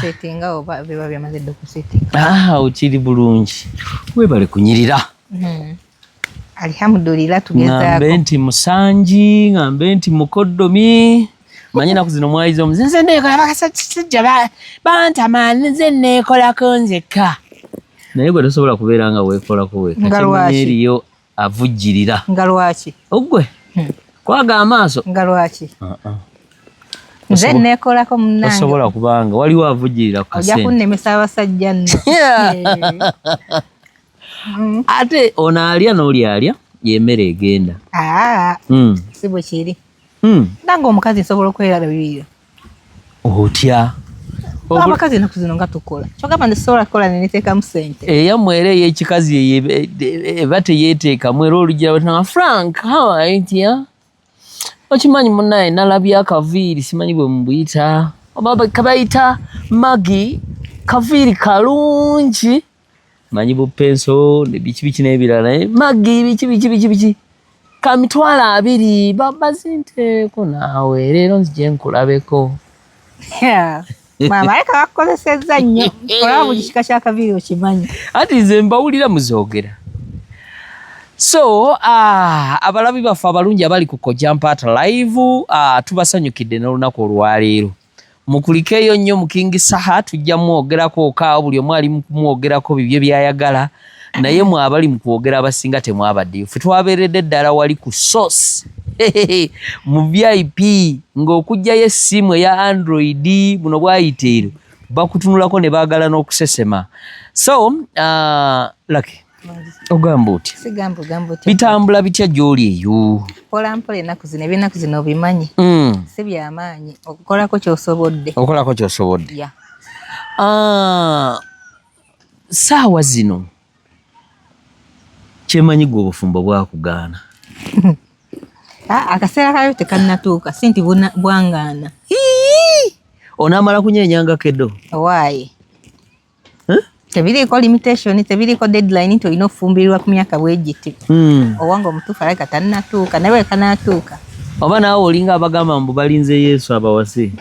setting oba biba byamaze dokusetting. Ukiri bulungi. Webale kunyirira. Alhamdulillah tugezaako. Ngambe nti musanji, ngambe nti mukoddomi. Manyina kuzino mwaizo nze nekola bakasajja bantama nze nekola konzeka. Naye gwe tosobola kubeera nga weekolako weka. Kimanyiriyo avujjirira. Ngalwaki? Ogwe. Kwaga amaaso. Ngalwaki? Nze nekolako munnange. Tosobola kubanga waliwo avujjirira ku kasente. Ojja kunnemesa abasajja nno. Ate onaalya n'olyalya yemmere egenda. Si bwe kiri. Nanga omukazi nsobola okwerabirira. Otya? Abakazi ennaku zino nga tukola. Kyogamba nsobola kukola neneteekamu ssente. Eyammwe era ey'ekikazi eba teyeeteekamu era olugira batanga Frank, how are you? Okimanyi munnaye nalabya akaviiri simanyi bwe mubuyita. Oba kabayita Maggie, kaviiri kalungi. Manyi bupenso ne biki n'ebirala. Maggie biki. Kamitwala 2 bazinteeko naawe leero nzije nkulabeko. Mama leka bakozesezza nnyo. Olaba buli kika kya kaviiri okimanyi. Ati nze mbawulira muzoogera. So, abalabi baffe abalungi abali ku Kojjampaata Live, tubasanyukidde n'olunaku olwaleero. Mukulikeeyo nnyo mu King Saha tujja mwogerako buli omu ali mwogerako bibye byayagala. Naye mwabali mu kwogera abasinga temwabaddeyo. Ffe twabeeredde ddala wali ku source. Mu VIP ng'okugjayo essimu eya Android buno bwayiteero bakutunulako ne baagala n'okusesema. So, Lucky, ogamba otya? Sigamba otya. Bitambula bitya gy'oli eyo? Mpola ennaku zino ebyennaku zino obimanyi. Si byamaanyi okukolako ky'osobodde. Okolako ky'osobodde. Saawa zino kyemanyi gwe obufumbo bwakugaana. Akaseera kayo tekannatuuka si nti bwangaana. Onaamala kunyenyanga keddo? Waayi. Tebiriiko limitation, tebiriiko deadline nti olina okufumbirwa ku myaka bwegiti. Owange omutuufu alabika tannatuuka naye bwe kanaatuuka. Oba naawe olinga abagamba mbu balinze Yesu abawase.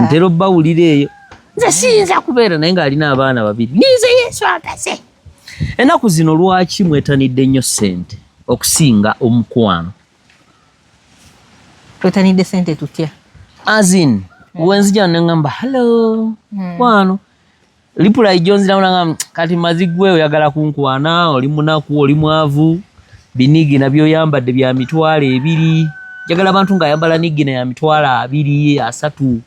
Ntera obbawulira eyo. Nze siyinza kubeera naye ng'alina abaana 2. Ninze Yesu ampase. Ennaku zino lwaki mwetanidde nnyo ssente okusinga omukwano? Twetanidde ssente tutya? Azin, wenzija nengamba hello. Kwano. Lipula ijonzira nga kati mazigwe oyagala kunkwana, oli munaku, oli mwavu. Binigi nabyo yambadde bya mitwalo 2. Jagala abantu nga yambala nigina ya mitwalo 2, 3.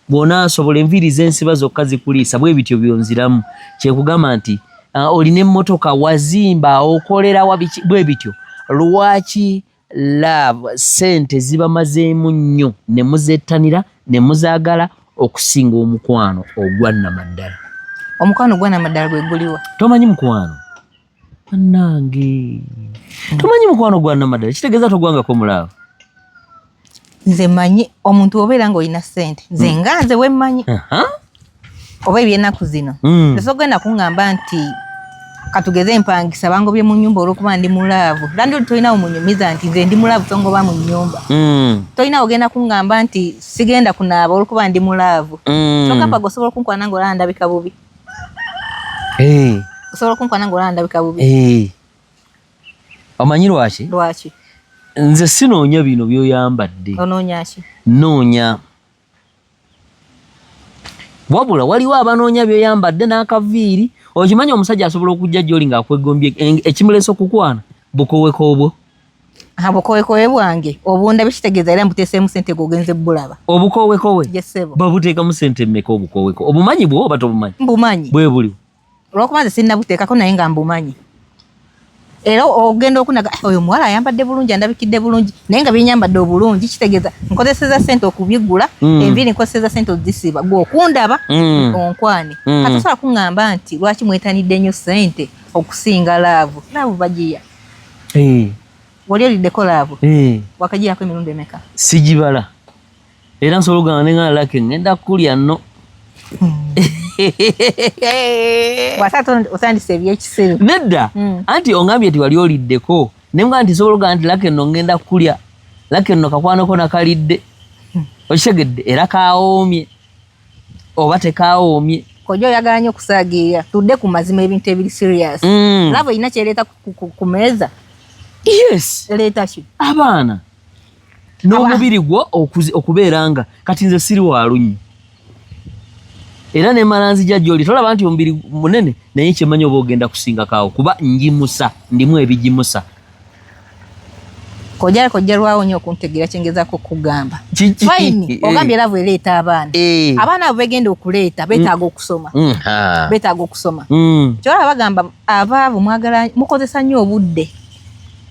Bwona asobola enviiri z'ensiba zokka zikuliisa bwe bityo byonziramu. Kyekugamba nti olina emmotoka wazimba okolera bwe bityo. Lwaki love sente zibamazeemu nnyo ne muzettanira ne muzaagala okusinga omukwano ogwa nnamaddala? Omukwano gwa nnamaddala gwe guliwa? Tomanyi mukwano? Bannange. Tomanyi mukwano gwa nnamaddala? Kitegeeza togwangako mulaavu. Nze manyi omuntu obeera ng'olina ssente. Nze nga nze we mmanyi. Oba eby'ennaku zino. Tesogenda kuŋŋamba nti katugeze empangisa bangobye mu nnyumba olw'okuba ndi mulaavu. Landi tolinawo munyumiza nti nze ndi mulaavu so ngoba mu nnyumba. Tolinawo ogenda kuŋŋamba nti sigenda kunaaba olw'okuba ndi mulaavu. Kyokka osobola okunkwana ng'olaba ndabika bubi. Osobola okunkwana ng'olaba ndabika bubi. Omanyi lwaki? Lwaki? Nze sinoonya bino by'oyambadde. Onoonya ki? Noonya. Wabula waliwo abanoonya by'oyambadde n'akaviiri. Okimanyi omusajja asobola okujja gy'oli ng'akwegombye ekimuleesa okukwana bukoweeko obwo. Bukowekowe bwange obundabye kitegeeza era mbuteeseemu ssente g'ogenze bulaba. Obukowekowe? Jesebo. Babuteekamu ssente mmeka obukoweeko? Obumanyi bwo oba tobumanyi? Mbumanyi. Bwe buli. Olw'okuba nze sinnabuteekako naye nga mbumanyi. Era ogenda okunaga oyo muwala ayambadde bulungi andabikidde bulungi naye nga byenyambadde obulungi kitegeeza nkozeseza ssente okubigula enviiri nkozeseza ssente ozisiba gwe okundaba onkwane. Kati osobola kuŋŋamba nti lwaki mwetanidde nnyo ssente okusinga laavu? Laavu bagiya. Wali oliddeko laavu? Wakagiyako emirundi emeka? Sigibala. Era nsobola okugamba ne nga Lucky ngenda kulya nno. Wasatu otandise ebyekisiru. Nedda. Anti ongambye nti wali oliddeko. Ne nga nti sobola okugamba nti Lucky nno ngenda kulya. Lucky nno kakwanako nakalidde. Okisegedde era kawoomye. oba tekawoomye. Kojja oyagala nnyo okusaagirira tudde ku mazima ebintu ebiri serious. Love ina kyeleeta ku meeza. Yes. Leeta ki? Abaana n'omubiri gwo okubeera nga kati nze siri walunyi era ne malanzija gy'oli tolaba nti omubiri munene naye kyemanyi oba ogenda kusingakaawo kuba njimusa ndimu ebigimusa. Kojja lwawo nnyo okuntegeera kyengezaako kugamba. Fine ogambye love eleeta abaana. Abaana abo begenda okuleeta beetaaga okusoma. Beetaaga okusoma. Kyolaba bagamba abaavu mwagala mukozesa nnyo obudde.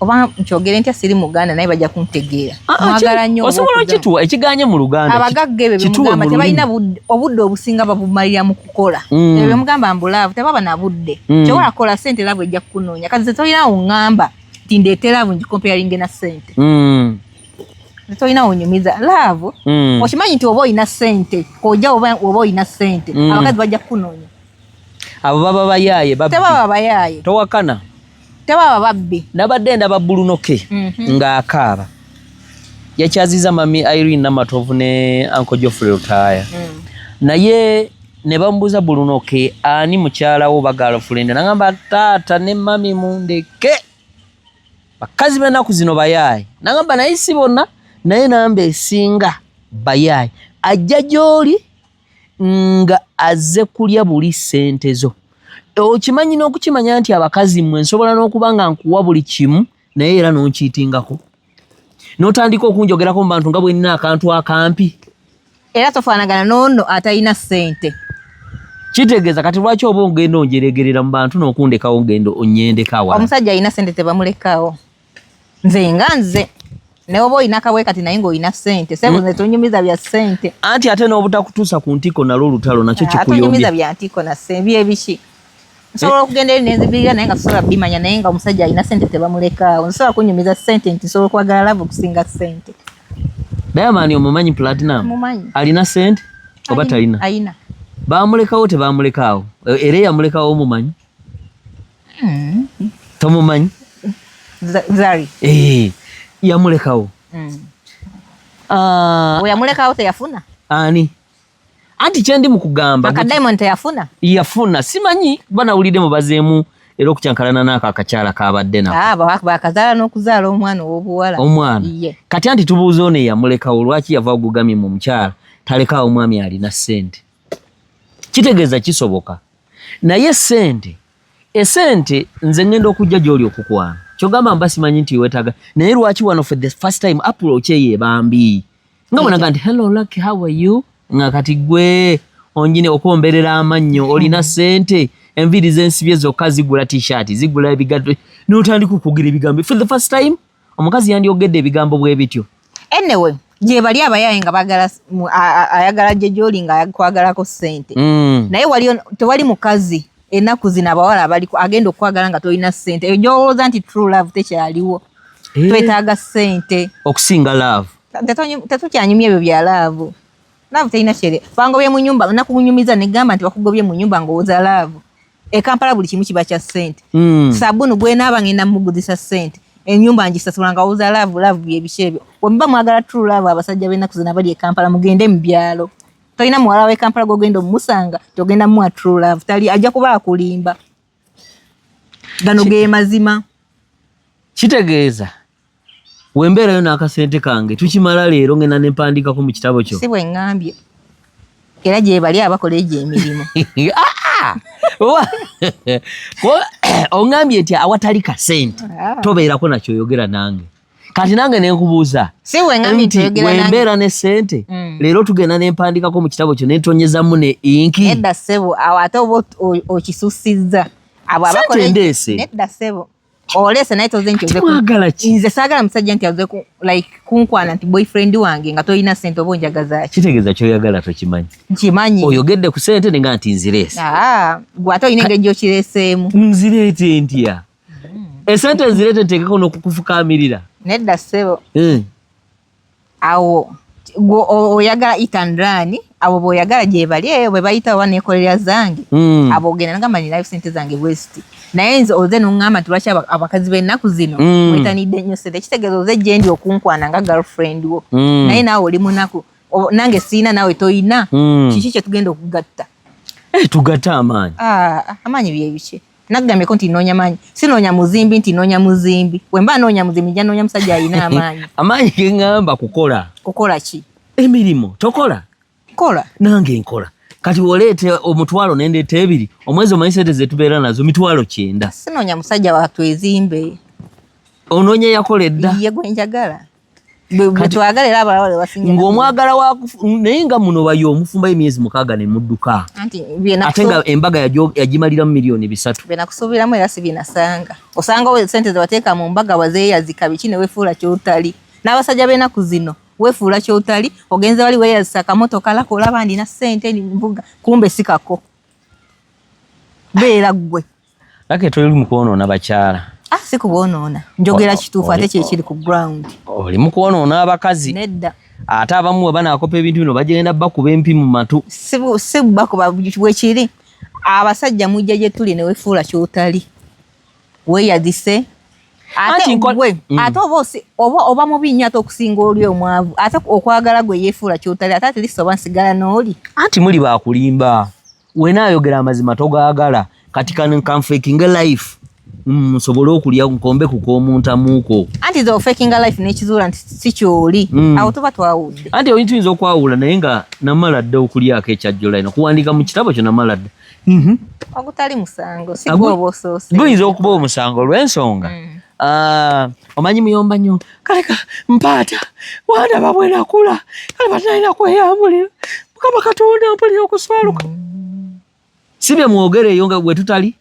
Oba nkyogere ntya siri Muganda naye bajja kuntegeera. Mwagala nnyo osobola okituwa ekiganye mu Luganda. Abagagga ebyo bemugamba tebalina obudde obusinga babumalira mu kukola. Ebyo bemugamba mbu love tebaba na budde. Kyobola kola ssente love ejja kukunoonya. Kati tolina ongamba nti ndeete love ngikompeyaringe na ssente. Tolina onyumiza love. Okimanyi nti oba olina ssente kojja oba olina ssente abakazi bajja kukunoonya. Abo baba bayaaye babbi. Tebaba bayaaye. Towakana. Tebaba babbi. Nabadde ndaba Bulunoke ng'akaaba. Yakyaziza mami Irene Namatovu ne Uncle Geoffrey Lutaya. Naye ne bamubuuza Bulunoke ani mukyala wo girlfriend nagamba taata ne mami mundeke. Bakazi b'ennaku zino bayaaye. Nagamba naye si bonna naye namba esinga bayaaye. Ajja gy'oli nga azze kulya buli ssente zo. Okimanyi n'okukimanya nti abakazi mmwe nsobola n'okuba nga nkuwa buli kimu naye era n'onkiitingako. N'otandika okunjogerako mu bantu nga bwe nnina akantu akampi. Era tofaanagana n'ono atalina ssente. Kitegeeza kati lwaki oba ogenda onjeregerera mu bantu n'okundekawo ogenda onnyendeka awala. Omusajja alina ssente tebamulekaawo. Nze nga nze. Ne oba olina akawe kati naye ng'olina ssente. Sebo nze tonyumiza bya ssente. Anti ate n'obutakutuusa ku ntiko nalwo olutalo nakyo kikuyombye. Tonyumiza bya ntiko na ssente byebiki. Nsobola okugenda eri nenzibirira naye nga sobola bimanya naye nga omusajja alina ssente tebamulekaawo. Nsobola kunyumiza ssente nti nsobola okwagala love okusinga ssente. Diamond omumanyi Platinum? Mumanyi. Alina ssente oba talina? Alina. Bamulekawo tebamulekaawo? Era eyamulekawo omumanyi? Tomumanyi? Zari. Yamulekawo. We yamulekawo teyafuna? Ani? Anti kyendi mu kugamba. Aka Diamond teyafuna? Yafuna. Simanyi banawulidde mubazeemu era okukyankalana n'ako akakyala kabadde nako. Bakazaala n'okuzaala omwana ow'obuwala. Omwana. Kati anti tubuuza ono eyamulekawo lwaki yava ogugamye mu mukyala talekawo omwami alina ssente. Kitegeeza kisoboka. Naye ssente, essente nze ngenda okujja gy'oli okukwana. Kyogamba mba simanyi nti weetaaga. Naye lwaki wano for the first time approach ye bambi. Nga mwana nti hello Lucky how are you? Nga kati gwe onjine okwomberera amannyo olina ssente enviri z'ensibye zokka zigula t-shirt zigula ebigatto n'otandika okugira ebigambo for the first time omukazi yandyogedde ebigambo bwe bityo. Anyway gye bali abayaaye nga bagala ayagala gye gy'oli nga yakwagalako ssente. Naye tewali mukazi ennaku zino abawala abaliko agenda okwagala nga tolina ssente. Eyo gy'olowooza nti true love tekyaliwo. Twetaaga ssente okusinga love. Tetukyanyumya ebyo bya love. Love telina kyere. Bangobye mu nyumba nakunyumiza ne gamba nti bakugobye mu nyumba ng'owoza love. Kampala buli kimu kiba kya ssente. Sabuni gwe naaba ngenda muguzisa ssente. Ennyumba ngisasula nga owoza love byebiki ebyo. Bwe mwagala true love abasajja b'ennaku zino abali e Kampala mugende mu byalo. Tolina muwala w'e Kampala gw'ogenda omusanga togenda muwa true love. Tali ajja kuba akulimba. Gano ge mazima. Kitegeeza wembeerayo n'akasente kange tukimala leero ngenda ne mpandiikako mu kitabo kyo. Si bwe ngambye. Era gye bali abakola egyo emirimu. Ongambye nti awatali kasente tobeerako nakyoyogera nange. Kati nange ne nkubuuza. Si bwe ngambye ntoyogera nange. Wembeera ne ssente leero tugenda ne mpandiikako mu kitabo kyo ne ntonyezamu ne inki. Nedda ssebo awo ate oba okisussizza. Abo abakola endeese. Nedda ssebo. Olese naye toze nti oze kwagala ki? Nze saagala musajja nti aze like kunkwana nti boyfriend wange nga tolina ssente oba onjagaza ki. Kitegeeza kyoyagala tokimanyi. Nkimanyi. Oyogedde ku ssente ne nga nti nzireese. Gwe ate olina engeri gy'okireeseemu. Nzireete ntya? Essente nzireete nteekeko n'okukufukaamirira. Nedda ssebo. Awo oyagala eat and run abo bw'oyagala gye bali eyo bwe bayita oba neekolera zange. Abo ogenda nagamba nina ssente zange west. Naye nze oze n'oŋŋamba nti lwaki abakazi b'ennaku zino mwetanidde nnyo ssente. Kitegeeza oze gye ndi okunkwana nga girlfriend wo. Naye naawe oli munaku nange sina nawe toyina kiki kye tugenda okugatta tugatta amaanyi amaanyi bye biche nagambye ko nti noonya maanyi sinoonya muzimbi nti noonya muzimbi wemba noonya muzimbi nja noonya musajja alina amaanyi amaanyi ge ngamba kukola ki emirimu tokola kola nange nkola kati woleete omutwalo nendeeta 2 omwezi omanyi sente zetubeera nazo 900 sinoonya musajja watwezimbe onoonya yakola edda ye gwe njagala bwetwagala era abalala basinga ng'omwagala naye nga muno bayo omufumbayo emyezi 6 ne mudduka ate nga embaga yagimalira mu miliyoni 3 byenakusuubiramu era si binasanga osangawo sente zewateeka mu mbaga wazeeyazika biki ne weefuula kyotali n'abasajja b'ennaku zino weefuula kyotali ogenze wali weeyazisa akamotoka lako olaba ndina ssente mbuga kumbe sikako beera ggwe lake toli mu kwonoona bakyala si kuboonoona njogera kituufu ate kyekiri ku ground oli mu kwonoona abakazi nedda ate abamu we banaakopa ebintu bino bagenda bakuba empi mu matu si bakuba bwekiri abasajja mujja gye tuli ne weefuula kyotali weeyazise ate gwe ate oba mubi nnyo ate okusinga oli omwavu ate okwagala gwe yeefuula kyotali ate ate lisoba nsigala n'oli anti muli baakulimba wenaayogera amazima togaagala kati kanfekinga life nsobole okulya nkombe kuk'omuntamuuko anti ze ofekinga life n'ekizuula nti si kyoli awo tuba twawudde anti ebintu yinza okwawula naye nga namala dda okulyako ekyajjolaino kuwandiika mu kitabo kyo namala dda ogutali musango si gwe oba osoose guyinza okuba omusango olw'ensonga omanyi muyomba nnyo kaleka mpaata wandaba bwe nakula kale batalina kweyambulira mukama katonda mpulira okuswaluka si bye mwogere eyo nga bwe tutali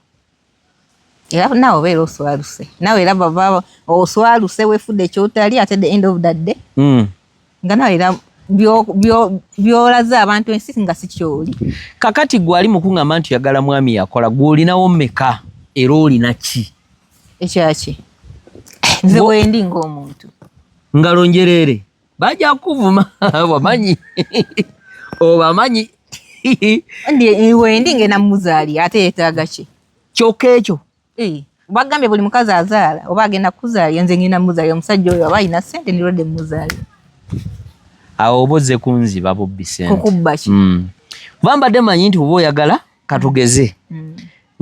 era nawe obeera oswaluse nawe era baba oswaluse weefudde ekyotali ate the end of that day nga nawe era byolaze abantu ensi nga si kyoli kakati gwe ali mukuŋŋamba nti yagala mwami yakola gwe olinawo mmeka era olina ki ekyaki nze wendi ng'omuntu ngalo njereere bajja kuvuma wamanyi obamanyi wendi ngena muzaali ate yeetaaga ki kyokka ekyo bagambye buli mukazi azaala oba agenda kuzaala nze ngenda muzaali omusajja oyo aba alina ssente ndirwadde muzaali awo oba ozze kunziba bubbi ssente kukubba ki kuba mbadde manyi nti oba oyagala katugeze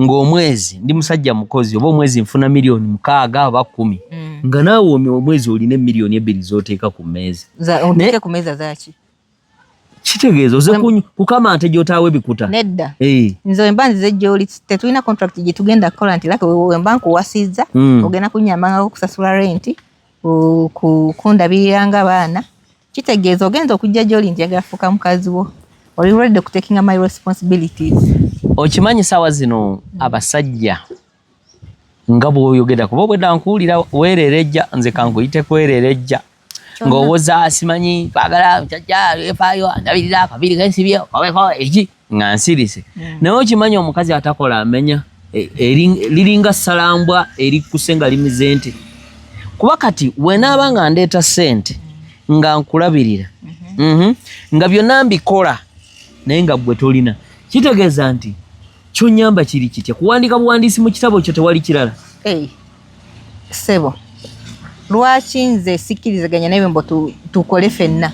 ng'omwezi ndi musajja mukozi oba omwezi nfuna miliyoni 6 oba 10 nga naawe omwezi olina miliyoni 2 z'oteeka ku mmeeza oteeke ku mmeeza zaaki kitegeeza oze kukama ate gy'otaawo ebikuta nedda nze wemba nzize gy'oli tetulina contract gye tugenda kukola nti lake wemba nkuwasizza ogenda kunyambangako okusasula renti kundabirira ng'abaana kitegeeza ogenza okujja gy'oli nti yagala fuuka mukazi wo oli ready ku taking my responsibilities okimanyi saawa zino abasajja nga bw'oyogera kuba obwedda nkuwulira weererejja nze kankuyite kwererejja ng'owoza simanyi twagala mukyajja efaayo andabirira akabiri k'ensibye kaweko eki nga nsirise naye okimanyi omukazi atakola amenya liringa salambwa erikkuse nga limize nti kuba kati wenaaba nga ndeeta ssente nga nkulabirira nga byonna mbikola naye nga ggwe tolina kitegeeza nti kyonyamba kiri kitya kuwandiika buwandiisi mu kitabo kyo tewali kirala ssebo lwaki nze sikkirizaganya nebyo mbo tukole ffenna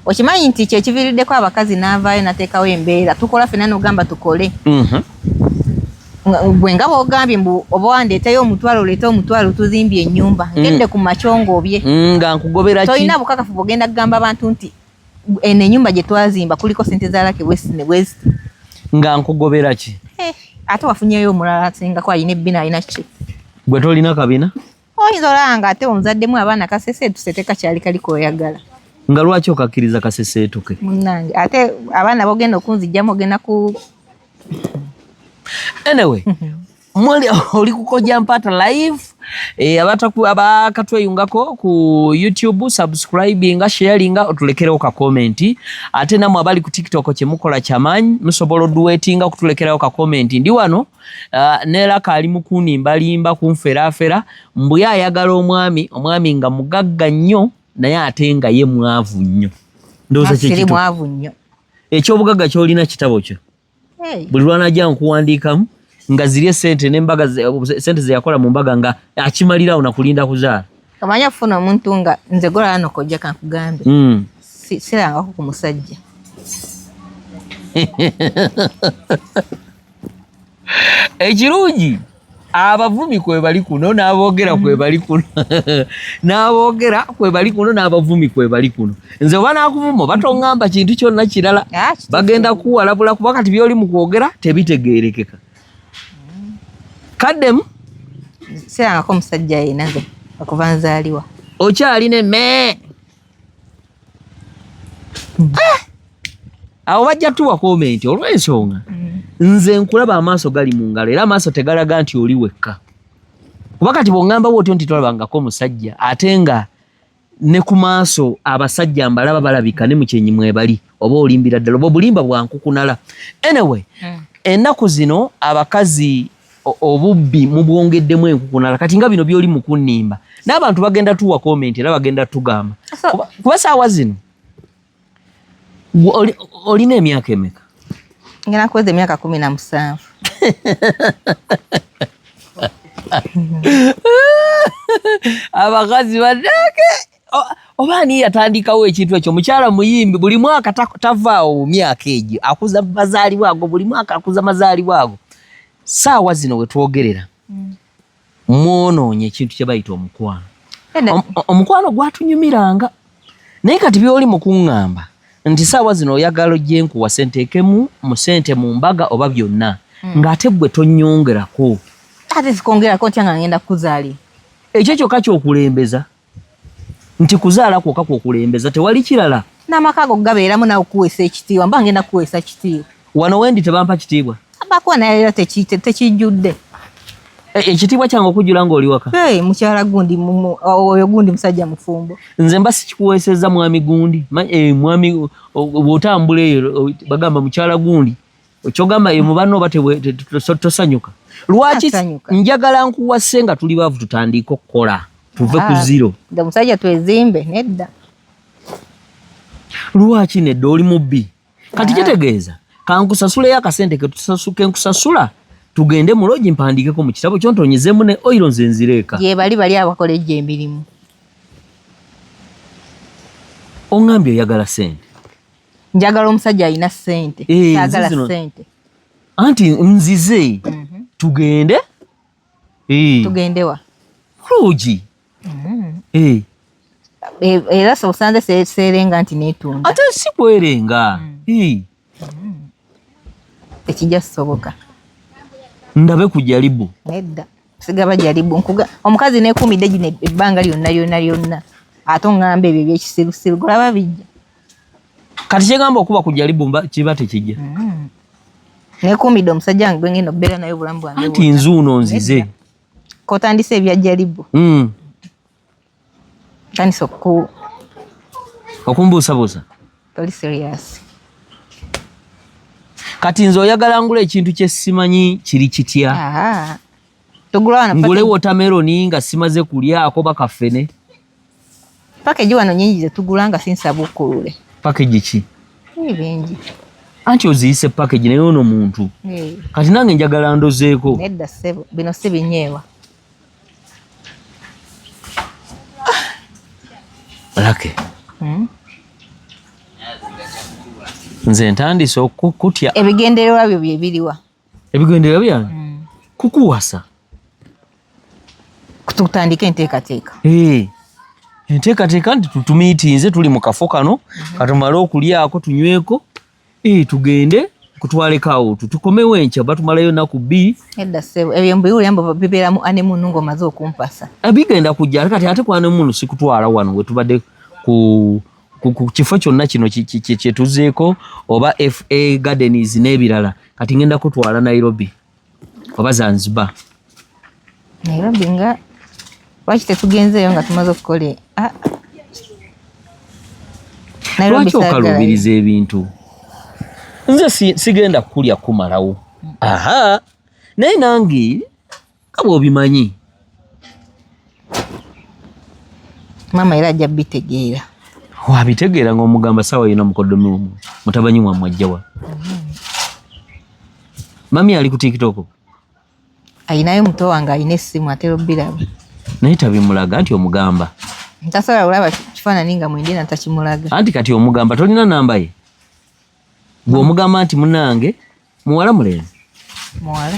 okimanyi nti kyekiviiriddeko abakazi n'avaayo nateekawo embeera tukola ffenna n'ogamba tukole gwe nga bw'ogambye mbu oba wandeetayo omutwalo oleeta omutwalo tuzimbye ennyumba ngedde ku makyongobye nga nkugobera ki tolina bukakafu bw'ogenda kugamba abantu nti eno ennyumba gye twazimba kuliko sente za lake bwesi ne bwesi nga nkugobera ki ate wafunyeyo omulala asingako alina ebbina alina ki gwe tolina kabina oyinza olaba nga ate omuzaddemu abaana kaseseetuse tekakyali kaliko oyagala nga lwaki okakkiriza kaseseetuke munnange ate abaana bogenda okunzijjamu ogenda ku anyway oli kukoja mpata live abakatweyungako ku YouTube subscribinga sharinga otulekereo ka comment ate namwe abali ku TikTok kyemukola kyamanyi musobola oduwetinga okutulekereo ka comment ndi wano nera kali mukunimbalimba kunferafera mbuya ayagala omwami nga mugagga nnyo naye ate nga ye mwavu nnyo ndoza kye mwavu nnyo ekyobugagga kyolina kitabo kyo buli lwanajja nkuwandiikamu nga zirye sente n'embaga sente ze yakola mu mbaga nga akimalirawo nakulinda kuzaala kamanya kufuna omuntu nga nze gola hano kojja kankugambe sirangako ku musajja. Ekirungi abavumi kwe bali kuno n'aboogera kwe bali kuno n'aboogera kwe bali kuno n'abavumi kwe bali kuno. Nze oba naakuvuma batongamba kintu kyonna kirala bagenda kuwalabula kuba kati byoli mu kwogera tebitegeerekeka. Kaddemu sirangako musajja yenna nze okuva nzaaliwa. Okyalina me awo bajja tuwa komenti olw'ensonga nze nkulaba amaaso gali mu ngalo era amaaso tegalaga nti oli wekka. Kuba kati bw'oŋŋamba bw'otyo nti tolabangako musajja ate nga ne ku maaso abasajja mbalaba balabika ne mukyenyi mwebali oba olimbira ddala oba obulimba bwankukunala. Anyway, ennaku zino abakazi obubbi mubwongeddemu enkukunala kati nga bino byoli mu kunnimba n'abantu bagenda tuwa komenti era bagenda tugamba kuba saawa zino olina emyaka emeka? Ngena kuweza emyaka 17. Abakazi badake obaani yatandikawo ekintu ekyo mukyala muyimbi buli mwaka tavaawo myaka egyo akuza mazaalibwa ago buli mwaka akuza mazaalibwa ago. Saawa zino we twogerera mwonoonye ekintu kye bayita omukwano. Omukwano gwatunyumiranga naye kati byoli mu kuŋŋamba nti saawa zino oyagala ojje nkuwase nteekemu mu ssente mu mbaga oba byonna ng'ate gwe tonnyongerako. Ate sikongerako ntya nga ngenda kuzaali. Ekyo kyokka ky'okulembeza nti kuzaala kwokka kw'okulembeza tewali kirala. N'amaka ago gabeeramu nawe okuweesa ekitiibwa mba ngenda kuweesa kitiibwa. Wano wendi tebampa kitiibwa. Abakuwa naye era tekijjudde. Ekitiibwa kyange okujjula ng'oli waka. Mukyala gundi oyo gundi musajja mufumbo. Nze mba sikikuweesezza mwami gundi. Mwami bw'otambula eyo bagamba mukyala gundi. Kyogamba mu banno oba tosanyuka. Lwaki njagala nkuwase nga tuli baavu tutandika okukola tuve ku zero. Nze musajja twezimbe nedda. Lwaki nedda oli mubbi? Kati kitegeeza kankusasuleyo akasente ke nkusasula tugende mu loogi mpandiikeko mu kitabo kyontonyezeemu ne oyiro nze nzireeka. Ye bali abakola ejjo emirimu. Oŋŋambye oyagala ssente. Njagala omusajja alina ssente. Saagala ssente. Anti nzize tugende. Tugende wa? Loogi. Era osanze seerenga nti neetunda. Ate si bwerenga. Tekijja kusoboka. Ndabe ku jalibu. Nedda. Sigaba jalibu. Omukazi neekuumidde gino ebbanga lyonna. Ate oŋŋamba ebyo ebyekisirusiru golaba bijja. Kati kyegamba okuba ku jalibu kiba tekijja. Neekuumidde omusajja wange gwe ngenda okubeera naye obulamu bwange. Anti nzuuno nzize. Kotandise ebya jalibu. Tandise okumbuusabuusa. Toli serious. Kati nze oyagala ngula ekintu kye simanyi kiri kitya. Ngule watermelon nga simaze kulyako bakafene. Package wano nyingi ze tugula nga sinsaba okkulule. Package ki? Bingi. Anti oziyise package naye ono muntu. Kati nange njagala ndozeeko. Nedda ssebo bino si binyeewa. Lake. Nze ntandise okukutya. Ebigendererwa byo bye biriwa? Ebigendererwa byange? Kukuwasa. Tutandike enteekateeka. Enteekateeka nti tutumiitinze tuli mu kafo kano katumale okulyako tunyweko tugende kutwaleko awo tukomewo enkya batumalayo ennaku bbiri. Edda ssebo ebyo mbiwulira mbu bibeeramu anemunu ng'omaze okumpasa. Bigenda kujja kati ate ku anemunu sikutwala wano we tubadde ku kifo kyonna kino kye tuzeeko oba FA Gardens n'ebirala kati ngenda kutwala Nairobi oba Zanzibar. Nairobi nga lwaki tetugenzeeyo nga tumaze okukola? Lwaki okalubiriza ebintu? Nze sigenda kukulya kumalawo. Naye nange nga bw'obimanyi. Maama era ajja bitegeera. Wabitegeera ng'omugamba sawa yina mukoddomi omwo mutabanyi mwammwe ajjawa. Mami ali ku TikTok? Ayinayo muto wange alina essimu atera obbiraba. Naye tabimulaga nti omugamba. Ntasobola kulaba kifaananyi nga mwendina takimulaga. Anti kati omugamba tolina namba ye. Gwe omugamba nti munange muwala mulenzi. Muwala.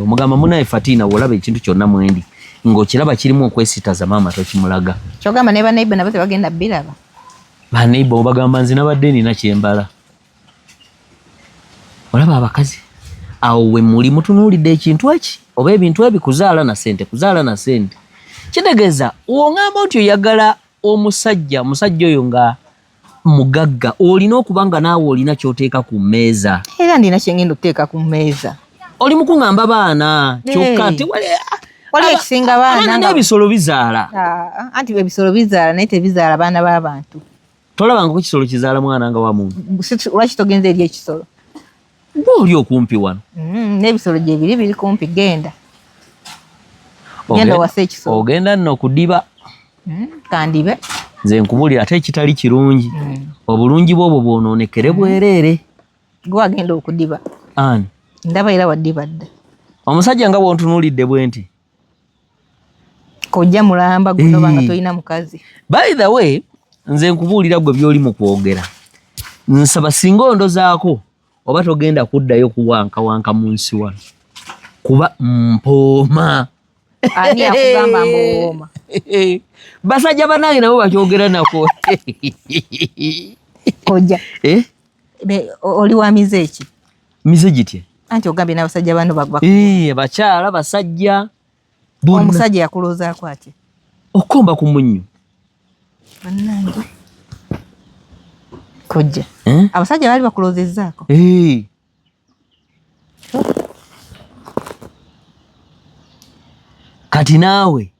Omugamba munaye Fatina olaba ekintu kyonna mwendi. Ng'okiraba kirimu okwesitaza maama tokimulaga. Kyogamba ne baneiba nabo tebagenda biraba. Baneiba obagamba nze nabadde nina kyembala. Olaba abakazi. Awo we muli mutunuulidde ekintu eki oba ebintu ebikuzaala na ssente kuzaala na ssente. Kitegeeza wongamba nti oyagala omusajja oyo nga mugagga olina okuba nga naawe olina ky'oteeka ku mmeeza. Era ndina kyengenda okuteeka ku mmeeza. Oli mu kuŋŋamba baana kyokka nti wali ekisinga baana n'ebisolo bizaala. Anti ebisolo bizaala naye tebizaala baana b'abantu. Tolabangako kisolo kizaala mwana nga wa muntu. Lwaki togenza eri ekisolo? Oli okumpi wano. N'ebisolo gye biri kumpi genda. Genda wasa ekisolo. Ogenda nno kudiba. Kandibe. Nze nkubulira ate ekitali kirungi. Obulungi bw'obwo bwonoonekere bwereere. Gwe wagenda okudiba. Ani? Ndaba era waddiba dda. Omusajja nga bw'ontunuulidde bwe nti. Kojja mulamba guno banga tolina mukazi. By the way, nze nkubuulira gwe by'oli mu kwogera. Nsaba singa ondozaako oba togenda kuddayo kuwankawanka mu nsi wano. Kuba mpooma. Ani akugamba mpooma? Basajja bannange nabo bakyogera nako. Kojja. Oli wa mize ki? Mize gitye? Anti ogambye n'abasajja bano bakyala basajja. Omusajja yakuloozaako ati? Okomba ku munnyo. Bannange. Kojja. Abasajja baali bakuloozezzaako? Kati naawe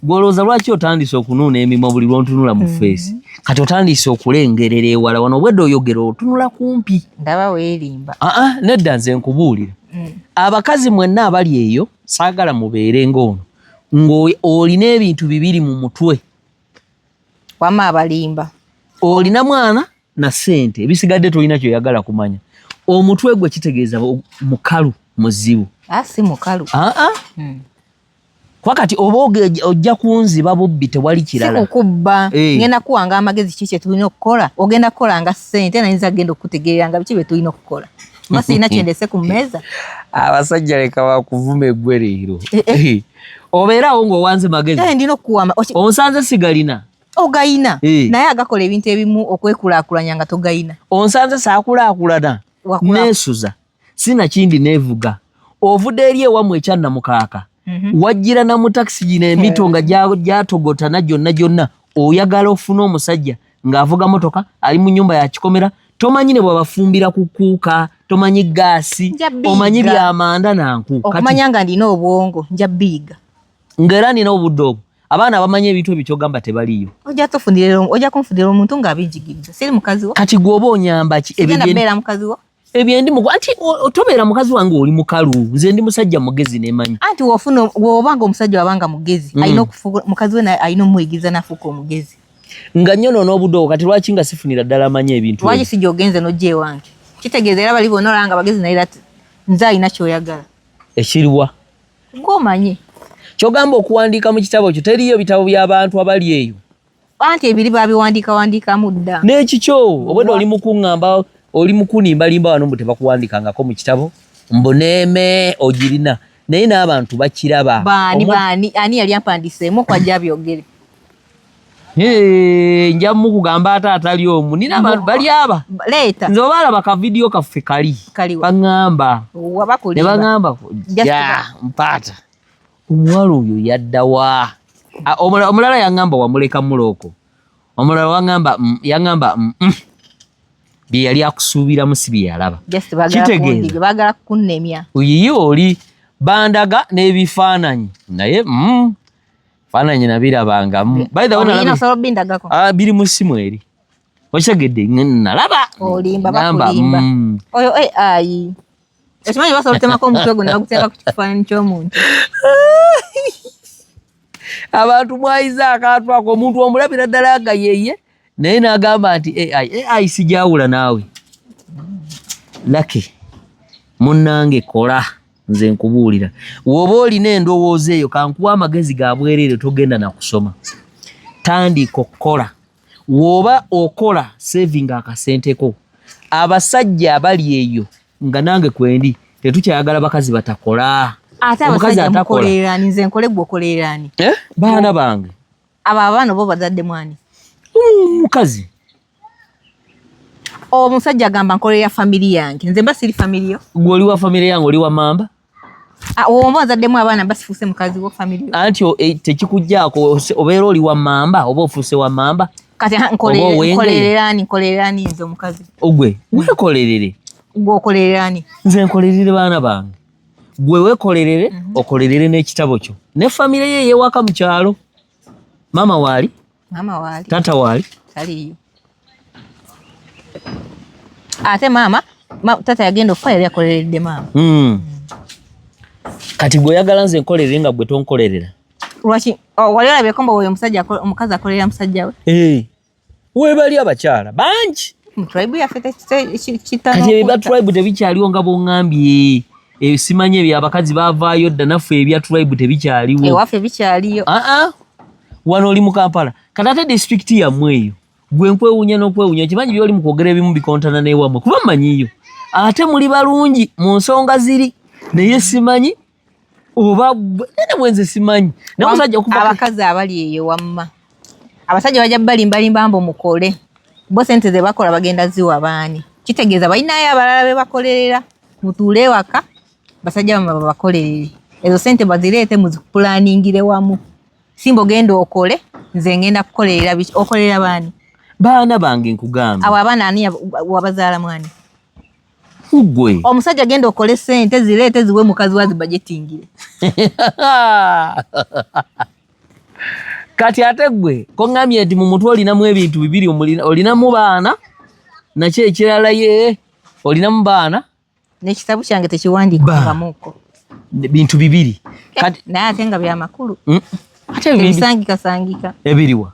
gwolooza lwaki otandise okunuuna emimwa buli lwontunula mu feesi? Kati otandise okulengerera ewala wano obwedde oyogera otunula kumpi. Ndaba weerimba. Nedda nze nkubuulira. Abakazi mwenna abali eyo saagala mubeere ng'ono ng'olina ebintu bibiri mu mutwe. Wamma abalimba. Olina mwana na ssente ebisigadde tolina kyoyagala kumanya. Omutwe gwe kitegeeza mukalu muzibu. Si mukalu. Kwakati oba ojja kunziba bubbi tewali kirala. Si kukubba. Ngenda kuwanga amagezi ki kye tulina okukola. Ogenda kukola nga ssente nayinza genda okutegeera nga biki bye tulina okukola. Masirina kyendese ku mmeeza. Abasajja leka bakuvuma eggwe leero. Obeerawo ng'owanze magezi. Ndina okuwama. Onsanze sigalina. Ogayina. Naye agakola ebintu ebimu okwekulaakulanya nga togayina. Onsanze saakulaakulana. Neesuza. Sina kindi neevuga. Ovudde eri ewammwe ekyannamukaaka. Wajjira na mu taxi gino emito nga gyatogotana gyonna oyagala ofuna omusajja ng'avuga motoka ali mu nnyumba ya kikomera tomanyi ne bwabafumbira kukuuka tomanyi gaasi omanyi byamanda nanku okumanya nga ndina obwongo nja biiga ng'era nina obudde obwo abaana abamanyi ebintu ebikyogamba tebaliyo ojja kunfunira omuntu ng'abinjigiriza siri mukazi wo kati gwe oba onyamba ki ebyo mukazi wo ebyendi anti tobeera mukazi wange oli mukalu nze ndi musajja mugezi nemanyi anti wobanga omusajja wabanga mugezi alina mukazi we alina omuyigiza nafuuka omugezi nga nnyo n'obudde kati lwaki nga sifunira ddala amanyi ebintu lwaki sijja ogenze n'ojja ewange kitegeeza era bali bonna olaba nga bagezi naye nze alina kyoyagala ekiriwa ng'omanyi kyogamba okuwandiika mu kitabo kyo teriyo bitabo by'abantu abali eyo anti ebiri babiwandiikamu dda n'ekikyo obwedde oli mukuŋŋamba oli mukunimbalimba wano mbu tebakuwandikangako mu kitabo mbuneeme ogirina naye n'abantu bakiraba baani ani yali ampandiseemu kwajja byogere nja mukugamba ate atali omu nina abantu bali aba leeta nze obalaba ka vidiyo kaffe kali baŋŋamba ne baŋŋamba mpaata omuwala oyo yaddawa omulala yaŋŋamba wamuleka mulooko omulala yaŋŋamba bye yali akusuubiramu si bye yalaba kitegeeza baagala kukunnemya oyiye oli bandaga n'ebifaananyi naye faananyi nabirabangamu biri mu ssimu eri okitegedde nalaba olimba bakulimba oyo ayi ekimanyi basobola otemako omutwe gwo ne baguteeka ku kifaananyi ky'omuntu abantu mwayize akantu ako omuntu omulabira ddala nga yeye naye n'agamba nti AI sijawula naawe laki munnange kola nze nkubuulira woba olina endowooza eyo kankuwa amagezi ga bwereere togenda na kusoma tandika okukola woba okola saving akasenteko abasajja abali eyo nga nange kwendi tetukyayagala bakazi batakola. Ate abasajja mukolerera nze nkole gwe okolerera ani? Baana bange abo abaana bo bazadde mwani mukazi omusajja agamba nkolerera family yange nze mba siri family yo. Gwe oli wa family yange oli wa mamba owo bazaddemu abaana basifuuse mukazi wo family yo. Anti tekikujjaako obeera oli wa mamba oba ofuuse wa mamba kati nkolerera ani nze omukazi ogwe wekolerere gwe okolerera ani? nze nkolerere baana bange gwe wekolerere okolerere n'ekitabo kyo ne family ye yewaka mu kyalo. Mama waali tata waali taliyo. Ate mama tata yagenda okufa yali akoleredde mama. Kati gwe oyagala nze nkolerere nga gwe tonkolerera. Lwaki wali olabye komba oyo omukazi akolerera musajja we? Webali abakyala bangi mu tribe yaffe kitano. Kati ebya tribe tebikyaliwo nga bongambye. Simanyi ebyo abakazi baavaayo dda naffe ebya tribe tebikyaliwo. Ewaffe bikyaliyo. Wano oli mu Kampala kati ate district yammwe eyo gwe nkwewuunya n'okwewuunya kimanyi byoli mu kwogera ebimu bikontana n'ewammwe kuba mmanyiyo ate muli balungi mu nsonga ziri naye simanyi oba nene bwenze simanyi abakazi abali eyo wamma abasajja bajja balimbalimba mbo mukole bo sente ze bakola bagenda ziwa baani kitegeeza balinayo abalala be bakolerera mutuule waka basajja bamwe bakolerere ezo sente bazireete muziplaningire wamu. Simbo genda okole nze ngenda kukolerera okolerera baani? Baana bange nkugamba. Abo abaana ani wabazaala mwani? Gwe. Omusajja genda okole sente zireete ziwe mukazi wazi budgetingire. Kati ate gwe ko ngamye ati mu mutwe olinamu ebintu bibiri olinamu baana nakyo ekirala ye olinamu baana n'ekitabu kyange tekiwandiikibwamuko bintu bibiri kati naye ate nga bya makulu. Ate ebisangika ebiriwa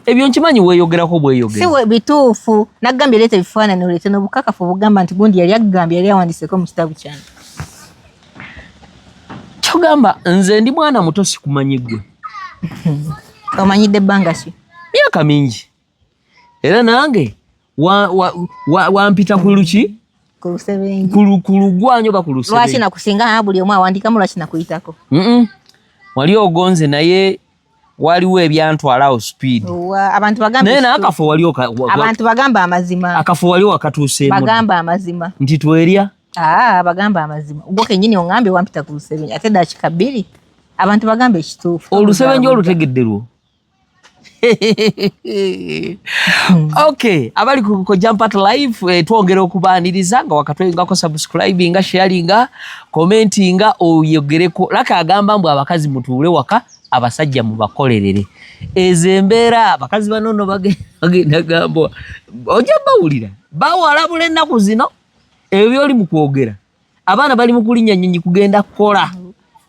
ebyo nkimanyi weeyogerako bweyogera si bituufu nagambye leeta ebifaananyi oleete n'obukakafu bugamba nti gundi yali agambye yali awandiiseko mu kitabu kyange. Kyogamba nze ndi mwana muto sikumanyi gwe. Omanyidde ebbanga ki? Myaka mingi era nange wampita ku luki ku lusebenji ku lugwanyo oba ku lusebenji. Lwaki nakusinga buli omu awandiikamu lwaki nakuyitako? Wali ogonze naye waliwo ebyantwalawo speed. Abantu bagambe naye n'akafo wali abantu bagamba amazima. Akafo wali wakatuuseemu. Bagamba amazima. Nti twerya? Bagamba amazima. Ubwo kennyini ongambe wampita ku lusebenji ate dakika bbiri abantu bagambe ekituufu. Olusebenji olutegedde lwo. Okay, abali ku Kojja Mpata Live twongera okubaaniriza nga wakatwengako subscribinga, sharinga, commentinga oyogereko. Laka agamba mbu abakazi mutuule waka abasajja mubakolerere. Ezembeera abakazi banono bagenda gamba ojja bawulira bawalabula ennaku zino ebyo byoli mu kwogera. Abaana bali mu kulinnya nnyonyi kugenda kukola.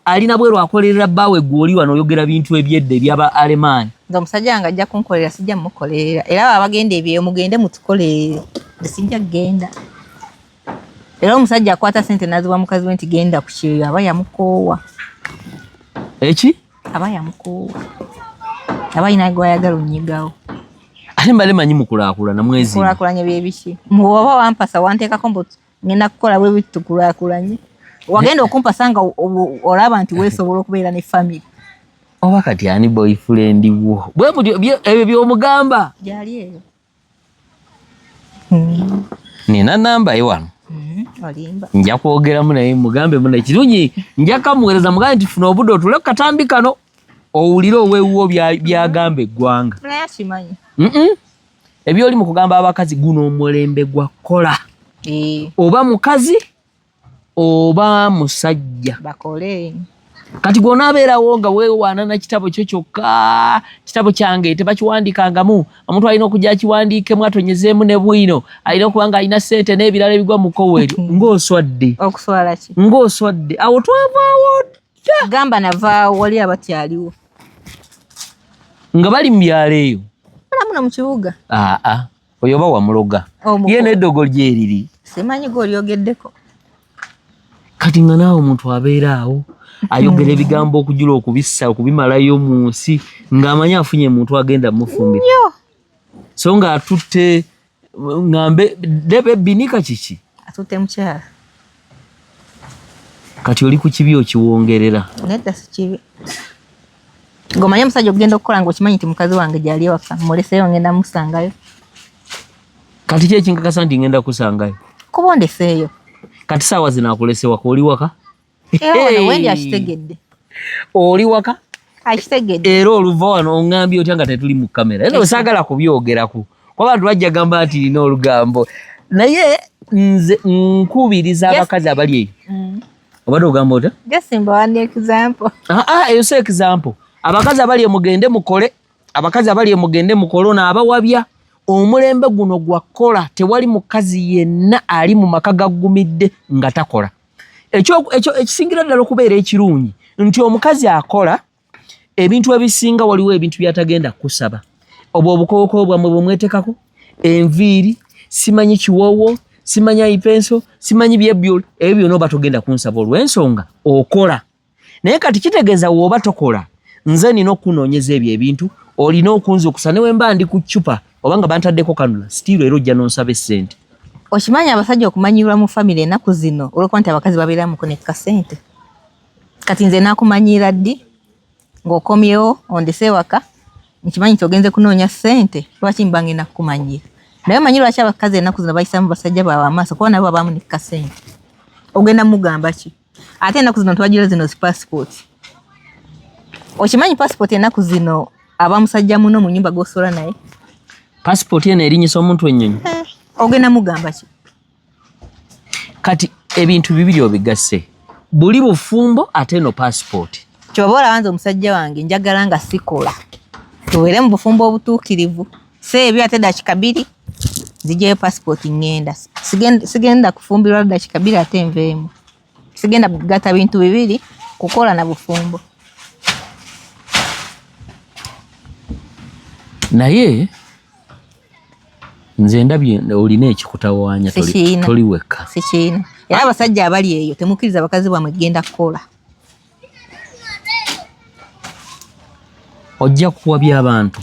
Alina bweru akolerera bbawe gwoli wano oyogera bintu ebyedde byaba Alemaani. Nga omusajja nga ajja kunkolerera sijja mukolerera. Era baba bagenda ebyo mugende mutukolerere. Sijja genda. Era omusajja akwata sente naziwa mukazi we nti genda ku kyeyo aba yamukoowa. Eki? Aba yamukoowa. Aba ina gwayagala onnyigawo. Ate mbale manyi mukulaakulana mwezi. Mukulaakulanye bye biki? Muba wampasa wanteekako mbu ngenda kukola bwe bitu tukulaakulanye. Wagenda okumpasa nga olaba nti weesobola okubeera ne family. Oba kati ani boyfriend wo? Bwe ebyo by'omugamba. Gyali eyo. Nina namba ye wano. Olimba. Nja kwogeramu naye mugambe muna kirungi nja kamuweereza mugambe nti funa obudde otule ku katambi kano owulire oweewuwo byagamba eggwanga. Naye akimanyi. Ebyoli mu kugamba abakazi guno omulembe gwa kola. Oba mukazi oba musajja bakole. Kati gw'onaabeerawo nga weewaana na kitabo kyo kyokka, kitabo kyange tebakiwandiikangamu, omuntu alina okujja akiwandiikemu atonyezeemu ne bwino, alina okuba nga alina ssente n'ebirala ebigwa mu kkowe eryo ng'oswadde. Okuswala ki? Ng'oswadde. Awo twavaawo dda. Gamba navaawo wali abakyaliwo. Nga bali mu byalo eyo. Balamu na mu kibuga. Oyo oba wamuloga. Ye n'eddogo lyeriri. Simanyi gw'olyogeddeko. Kati nga naawe omuntu abeera awo ayogera ebigambo okujula okubissa okubimalayo mu nsi ng'amanyi afunye muntu agenda mufumbira. so nga atutte ngambe debe binika kiki atutte mukyala kati oli ku kibi okiwongerera nedda si kibi gomanya omusajja okugenda okukola nga okimanyi nti mukazi wange gyali ewaka muleseyo ngenda musangayo kati ki ekinkakasa nti ngenda kusangayo kuba ondeseeyo kati saawa zino akulese waka oli waka era wano wendi akitegedde oli waka akitegedde era oluva wano oŋŋambye otya nga tetuli mu kamera era osaagala kubyogerako kuba abantu bajja gamba nti nina olugambo naye nze nkubiriza abakazi abali eyo obadde ogamba ota jasimba wani example eyo si example abakazi abali mugende mukole abakazi abali mugende mukole ono abawabya omulembe guno gwakola tewali mukazi yenna ali mu maka gaggumidde nga takola ekyo ekisingira ddala okubeera ekirungi nti omukazi akola ebintu ebisinga waliwo ebintu byatagenda kusaba obwo obukookolo bwammwe bwemwetekako enviiri simanyi kiwoowo simanyi ipenso simanyi byebyolo ebyo byonna oba togenda kunsaba olw'ensonga okola naye kati kitegeeza wooba tokola nze nina okunoonyeza ebyo ebintu olina okunzukusa ne wemba ndi ku ccupa obanga bantaddeko kanula sitiiro era ojja n'onsaba essente okimanyi abasajja okumanyirwa mu famire ennaku zino olwokuba nti abakazi babeera mu kunekka ssente kati nze naakumanyiira ddi ng'okomyewo ondese ewaka nkimanyi nti ogenze kunoonya ssente lwaki mba ngenda kukumanyira naye omanyi lwaki abakazi ennaku zino bayisamu basajja baabwe amaaso kuba nabo babaamu nekka ssente ogenda mugamba ki ate ennaku zino tubagira zino zi passport okimanyi passport ennaku zino aba musajja muno mu nyumba g'osola naye passport eno erinyisa omuntu ennyonyi ogenda mugamba ki kati ebintu bibiri obigasse buli bufumbo ate no passport kyoba olabanza omusajja wange njagala nga sikola tuwere mu bufumbo obutuukirivu seebyo ate dakika 2 nzijeyo passport ngenda sigenda kufumbirwa dakika 2 ate nveemu sigenda gata bintu bibiri kukola na bufumbo naye nze ndabye olina ekikutawaanya toli wekka sikiina era abasajja abali eyo temukkiriza abakazi bwamwe genda kukola ojja kuwabya abantu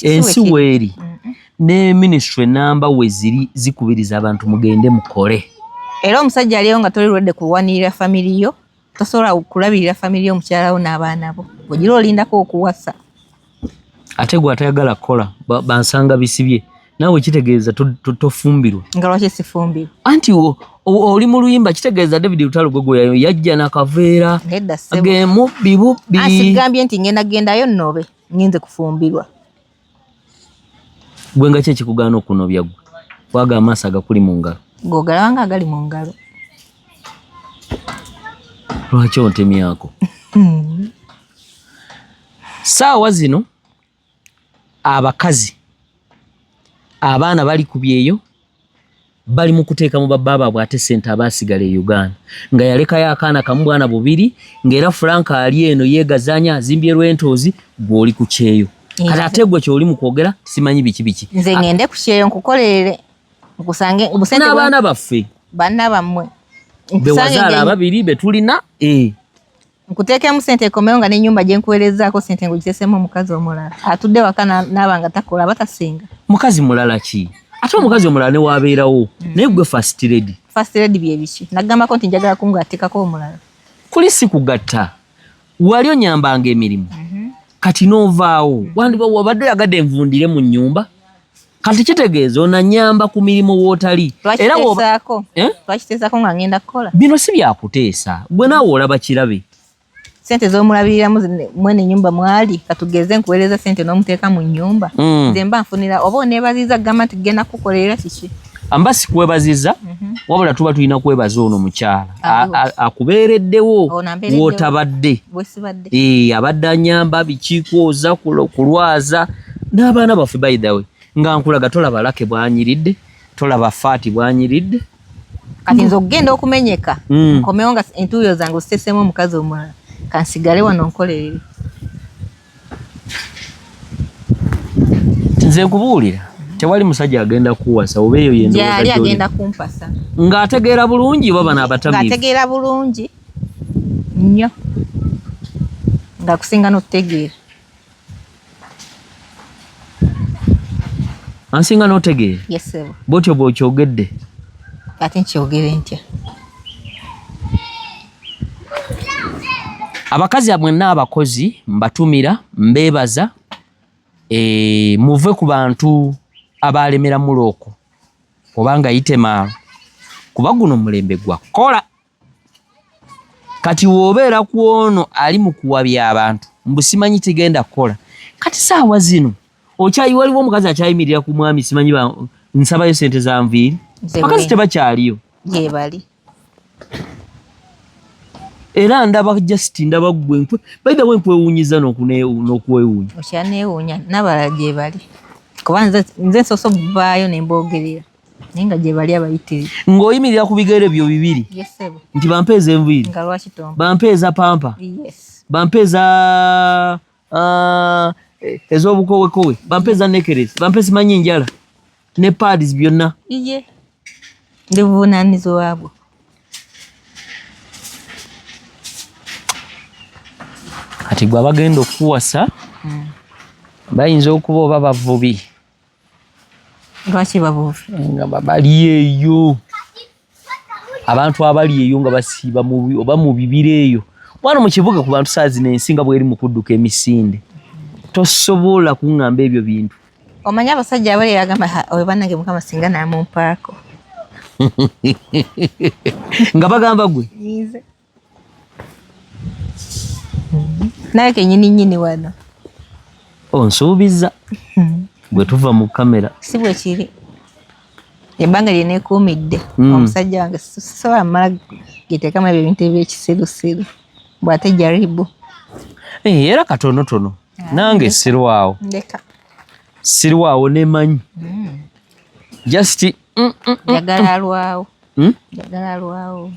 ensi weeri ne ministry enamba weziri zikubiriza abantu mugende mukole era omusajja aliyo nga toli lwedde kuwanirira famiri yo tosobola kulabirira famiri yo mukyalawo n'abaana bo ogira olindako okuwasa ate gwe atayagala kukola bansanga bisibye naawe kitegeeza tofumbirwa nga lwaki sifumbirwa anti oli mu luyimba kitegeeza David Lutalo gwe yajja n'akaveera gemubbi bubbi asigambye nti gendayo nnobe ngenze kufumbirwa gwe nga ki ekikugaana okunobya gwe waga amaaso agakuli mu ngalo g'ogalabanga agali mu ngalo lwaki ontemyako saawa zino abakazi abaana bali ku byeyo bali mu kuteeka mu babba baabwe ate ssente abaasigala e Uganda nga yalekayo akaana kamu bwana bubiri ng'era Frank ali eno yeegazaanya azimbye Rwentoozi gw'oli ku kyeyo kati ate gwe ky'oli mu kwogera simanyi biki nze ngende ku kyeyo nkukolerere nkusange obusente n'abaana baffe banna bammwe be wazaala ababiri be tulina nkuteekemu ssente ekomewo nga n'ennyumba gye nkuweerezaako ssente ng'ogiteesemu omukazi omulala atudde waka n'abanga takola batasinga mukazi mulala ki ate omukazi omulala ne waabeerawo naye gwe first lady bye biki nagambako nti njagala kungatekako omulala kuli si kugatta wali onyambanga emirimu kati n'ovaawo wabadde oyagadde envundire mu nnyumba kati kitegeeza onanyamba ku mirimu wootali era lwakiteesaako nga ngenda kukola bino si byakuteesa gwe naawe olaba kirabe sente z'omulabiriramu mwene ennyumba mwali katugeze nkuweereza sente n'omuteeka mu nnyumba nze mba nfunira oba oneebaziza kugamba nti genda kukolerera kiki amba si kwebaziza wabula tuba tulina kwebaza ono mukyala akubeereddewo wootabadde abadde anyamba bikikwoza kulwaza n'abaana baffe by the way nga nkulaga tolaba Lake bwanyiridde tolaba Faati bwanyiridde kati nze okugenda okumenyeka nkomewo nga entuuyo zange oziteesemu omukazi omulala kansigale wano nkolerere nze nkubuulira tewali musajja agenda kuwasa oba eyo yali agenda kumpasa ng'ategeera bulungi oba bano abatamiivu ng'ategeera bulungi nnyo ng'akusinga n'okutegeera Ansinga n'otegeera? Yes sebo. Bwotyo bw'okyogedde? Ate nkyogere ntya? Abakazi mwenna abakozi mbatumira mbeebaza muve ku bantu abalemera mulooko obanga yite maalo kuba guno mulembe gwa kola. Kati wobeera ku ono ali mu kuwabya abantu mbu simanyi tigenda kukola. Kati saawa zino waliwo omukazi akyayimirira ku mwami simanyi nsabayo sente za nviiri. Bakazi tebakyaliyo. Gye bali. Era ndaba just ndaba gwe nkwe baida we nkwewunyiza n'okwewuunya. Okyaneewuunya n'abalala gye bali. Kuba nze nsoso baayo ne mboogerera. Naye nga gye bali abayitirivu. Ng'oyimirira ku bigere byo bibiri. Yes sebo. Nti bampeeza enviiri. Nga lwaki tompa. Bampeeza pampa. Yes. Bampeeza ez'obukowekowe. Bampeeza necklace. Bampeeza manyi njala. Ne pads byonna. Iye. Ndi buvunaanyizibwa waabwo. Kati gwe abagenda okuwasa bayinza okuba oba bavubi. Lwaki bavubi? Nga bali eyo. Abantu abali eyo nga basiiba oba mu bibira eyo. Wano mu kibuga ku bantu saa zino ensi nga bw'eri mu kudduka emisinde. Tosobola kuŋŋamba ebyo bintu. Omanyi abasajja abali yagamba oyo bannange Mukama singa naamumpaako. Nga bagamba gwe? Nze. Naye kennyini wano. Onsuubiza. Bwe tuva mu kamera. Si bwe kiri. Ebbanga lye neekuumidde. Omusajja wange sobola mmala geteekamu ebyo ebintu eby'ekisirusiru. Bw'ate jaribu. Era katonotono. Nange sirwawo. Ndeka. Sirwawo nemanyi. Just Jagala alwawo. Jagala alwawo.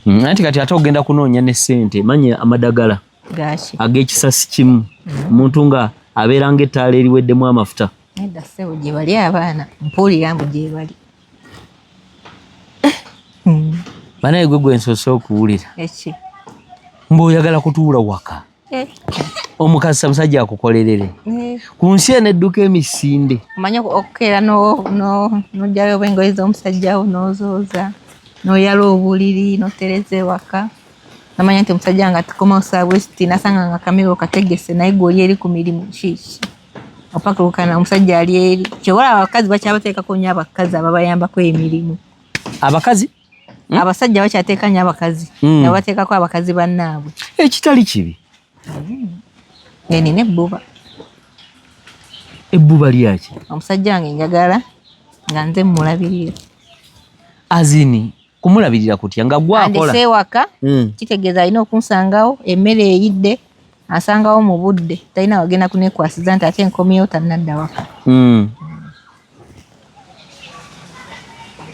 Anti kati ate ogenda kunoonya ne ssente manya amadagala. Gaaki. Ag'ekisasi kimu. Omuntu nga abeera ng'ettaala eriweddemu amafuta. Nedda ssebo gye bali abaana mpuulira mbu gye bali. Banaye gwe nsoose okuwulira. Eki? Mb'oyagala kutuula waka. Omukazi samusajja akukolerere. Ku nsi eno edduka emisinde. Omanyi okukeera n'oggyayo engoye z'omusajja wo n'ozooza. N'oyala obuliri n'otereza ewaka. Namanya nti omusajja nga tukomawo saabwesiti nasanga nga kamera okategese naye gwe oli eri ku mirimu kiiki. Opakulukana omusajja ali eri. Kyobola abakazi bakyabateekako nnyo abakazi ababayambako emirimu. Abakazi? Abasajja bakyateeka nnyo abakazi. Ne bateekako abakazi bannaabwe. Ekitali kibi. Nina ebbuba. Ebbuba lyaki? Omusajja wange njagala nga nze mmulabirira. Azini kumulabirira kutya nga gwakola. Andese ewaka kitegeeza alina okunsangawo emmere eyidde asangawo mu budde talina wagenda kunekwasiza nti ate enkomyewo tannadda waka.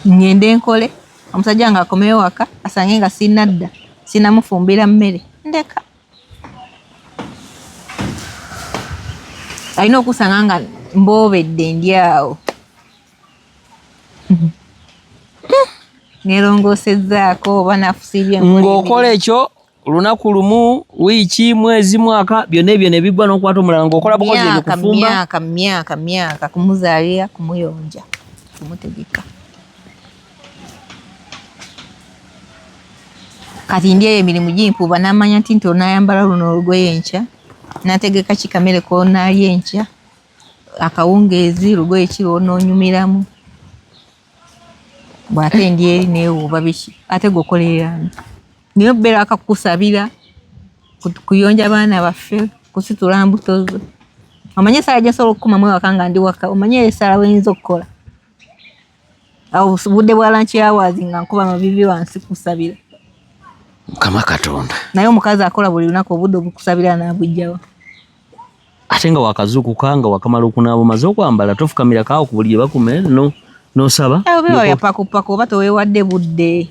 Ngende nkole omusajja nga akomeyo waka asange nga sinadda sinamufumbira mmere ndeka. Alina okusanga nga mboobedde ndi awo. Nerongoosezzaako oba nafusibye ng'okola ekyo lunaku lumu wiiki mwezi mwaka byonna ebyo ne biggwa n'okwata omulala ng'okola bukozi ebyo kufumba. myaka kumuzaalira kumuyonja kumutegeka. Kati ndi eyo emirimu gimpuuba n'amanya nti onaayambala luno olugoye enkya n'ategeka kikamere koonaalya enkya akawungeezi lugoye kiro onoonyumiramu. Bw'ate ndi eri neewuuba biki ate gwokolererana niyo bbeera akakusabira kuyonja abaana baffe kusitula mbuto zo. Omanye essala gye nsobola okukumamu ewaka nga ndi waka omanye essala bw'eyinza okukola awo budde bwa lanchi hours nga nkuba mabibi wansi kusabira. Mukama Katonda. Naye omukazi akola buli lunaku obudde obukusabira n'abugjawa. Ate nga wakazuukuka nga wakamala okunaaba omaze okwambala tofukamira kaawo ku buli gye bakume n'osaba. Obeera yapakupaku oba toweewadde budde.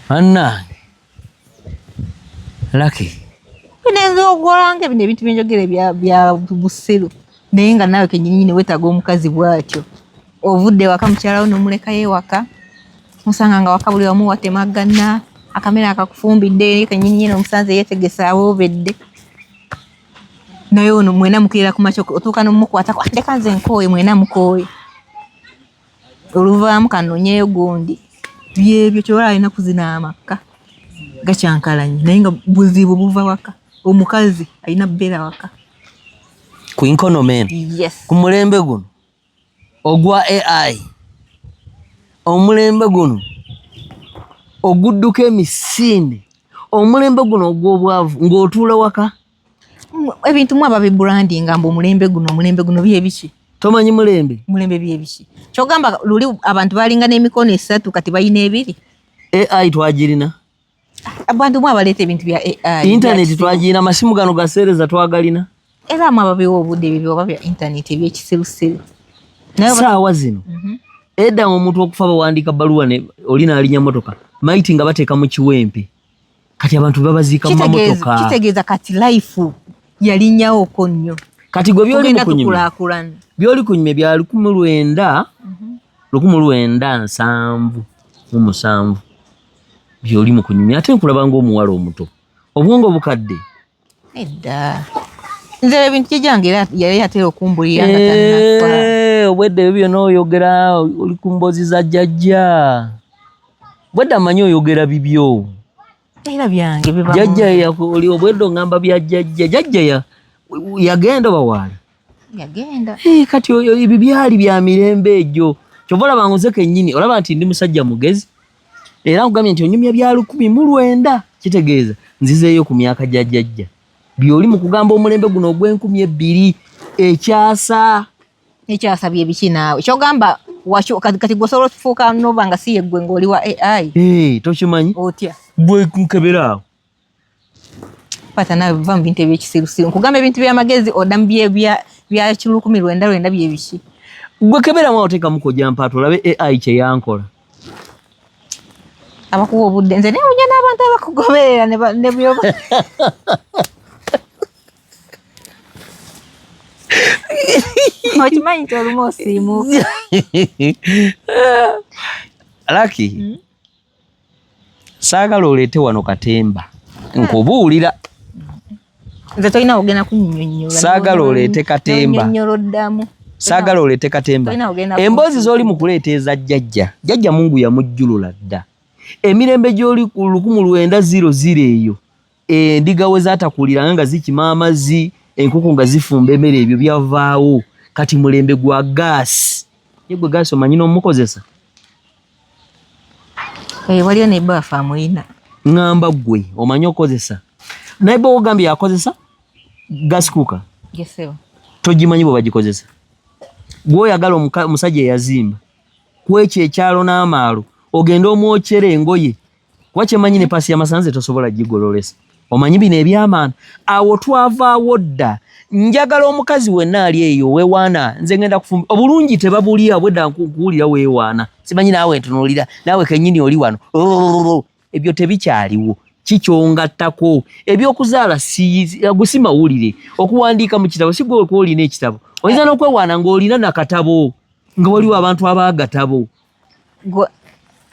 Annange Lucky. Binenze ogwolanga bino ebintu byenjogere bya busiru naye nga naawe kennyini weetaaga omukazi bw'atyo. Ovudde waka mukyalawo n'omulekayo ewaka musanga nga waka buli wamu watemagana akamera akakufumbidde kennyini omusanze yeetegesa aboobedde. naye ono mwena mukirira ku macho otuuka n'omukwata ndeka nze nkooye mwena mukooye oluvaamu kanonyeyo gundi byebyo kyobola alina kuzina amaka gakyankalanye naye nga buzibu buva waka omukazi alina bbeera waka ku nkono eno. Yes. Ku mulembe guno ogwa AI omulembe guno ogudduka emisinde omulembe guno ogw'obwavu ng'otuula waka ebintu mwe ababibrandinga mbu omulembe guno byebiki tomanyi mulembe byebiki kyogamba luli abantu balinga n'emikono 3 kati balina 2 AI twagirina abantu mwe abaleeta ebintu bya AI internet twagirina amasimu gano gaseereza twagalina era mwe ababiwa obudde bibyo oba bya internet ebyekisirusiru saawa zino edda omuntu okufa bawandiika baluwa ne olina alinya motoka maiti nga bateeka mu kiwempe kati abantu babaziika mu mamotoka kitegeeza kati life yalinyawo ko nnyo kati gwe byoli kunyumya bya 1977 byoli mu kunyumya ate nkulaba ng'omuwala omuto obwongo bukadde edda nze ebintu kyejange yali yatera okumbulira nga tannafa obwedda ebyo n'oyogera oli ku mbozi za jjajja bwedda amanyi oyogera bibyo era byange biba jjajja oli obwedda ongamba bya jjajja yagenda bawaali yagenda kati ebyo byali bya mirembe egyo kyova olaba nze kennyini olaba nti ndi musajja mugezi era nkugambye nti onyumya bya 1900 kitegeeza nzizeeyo ku myaka gya jjajja byoli mu kugamba omulembe guno ogw'2000 ekyasa byebiki naawe kyogamba kati gwosobola okufuuka noba nga si yeggwe ng'oli wa AI tokimanyi otya bwe nkeberaawo pata nawe biva mu bintu ebyekisirusiru nkugamba ebintu by'amagezi oddamu bya 1900 byebiki gwe keberamu oteekamu kojjampaata olabe AI kye yankola abakuwa obudde nze newunya n'abantu abakugoberera ne byoba okimanyi nti olumu osiimuuka Lucky saagala oleete wano katemba nkubuulira nze tolina ogenda kunnyonnyola saagala oleete katemba nnyonnyola saagala oleete katemba emboozi z'oli mu kuleeta eza jjajja Mungu yamujjulula dda emirembe gy'oli ku 1900 eyo endiga we zaatakuliranga nga zikima amazzi enkoko nga zifumba emmere ebyo byavaawo kati mulembe gwa gaasi ye gwe gaasi omanyi n'omukozesa waliyo nebaafu amulina ngamba gwe omanyi okozesa naye bwe ogambye yakozesa gas cooker togimanyi bwe bagikozesa gwe oyagala omusajja eyazimba kwekyo ekyalo n'amaalo ogenda omwokyera engoye kuba kyemanyi ne pasi y'amasanze tosobola gigololesa omanyi bino ebyamaana awo twavaawo dda njagala omukazi wenna ali eyo weewaana nze ngenda kufumba obulungi tebabulya bwedda nkuwulira weewaana simanyi naawe ntunuulira naawe kennyini oli wano ebyo tebikyaliwo kikyongattako ebyokuzaala gusimawulire okuwandiika mu kitabo si gwe olina ekitabo oyinza n'okwewaana ng'olina nakatabo nga waliwo abantu abaagatabo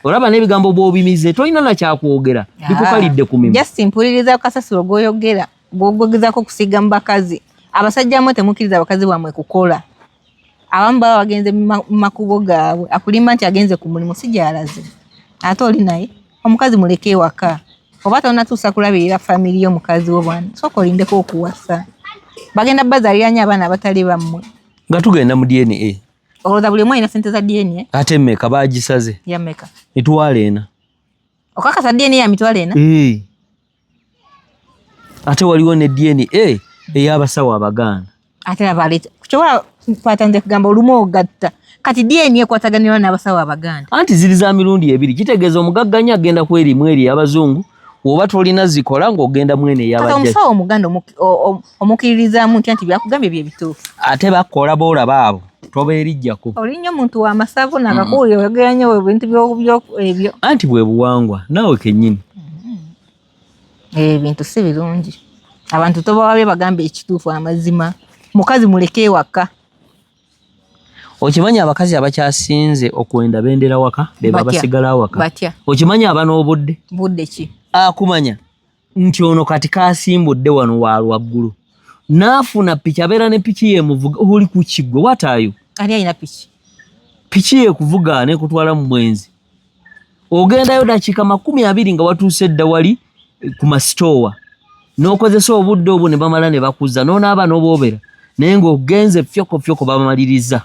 olaba n'ebigambo bw'obimize tolina nakyakwogera bikukalidde ku mimwa just mpuliriza kasasiro gw'oyogera gw'ogezaako okusiiga mu bakazi abasajja mwe temukkiriza abakazi bammwe kukola abamu baba bagenze mu makubo gaabwe akulimba nti agenze ku mulimu si gy'alaze ate oli naye omukazi muleke ewaka oba tonatuusa kulabirira famiri y'omukazi wo bwana sooka olindeko okuwasa bagenda bazaaliranye abaana abatali bammwe nga tugenda mu DNA olowooza buli omu alina ssente za DNA ate mmeka baagisaze ya mmeka mitwalo 4 okakasa DNA ya mitwalo 4 ate waliwo ne DNA ey'abasawo abaganda ate nabaleeta kyobola kwata nze kugamba olumu ogatta kati DNA ekwataganirwa n'abasawo abaganda anti ziri za mirundi 2 kitegeeza omugagganyi agenda ku erimu eri y'abazungu oba tolina zikola ng'ogenda mwene ey'abajja kati omusawo omuganda omukiririzaamu nti byakugambye bye bituufu ate bakola boolaba abo tobeerijjako oli nnyo muntu w'amasavu nakakuwulira oyogera nnyo ebintu ebyo anti bwe buwangwa naawe kennyini ebintu si birungi abantu tobawabye bagambe ekituufu amazima mukazi muleke ewaka okimanyi abakazi abakyasinze okwenda bendera waka beba basigala waka batya okimanyi abanoobudde budde ki akumanya nti ono kati kasimbudde wano wa lwaggulu nafuna piki abeera ne piki ye muvuga oli ku kiggwe watayo ali ayina piki ye kuvuga ne kutwala mu mwenzi ogendayo dakiika 20 nga watuuse dda wali ku masitowa n'okozesa obudde obwo ne bamala ne bakuza n'onaaba n'oboobera naye ng'ogenze fyoko bamaliriza.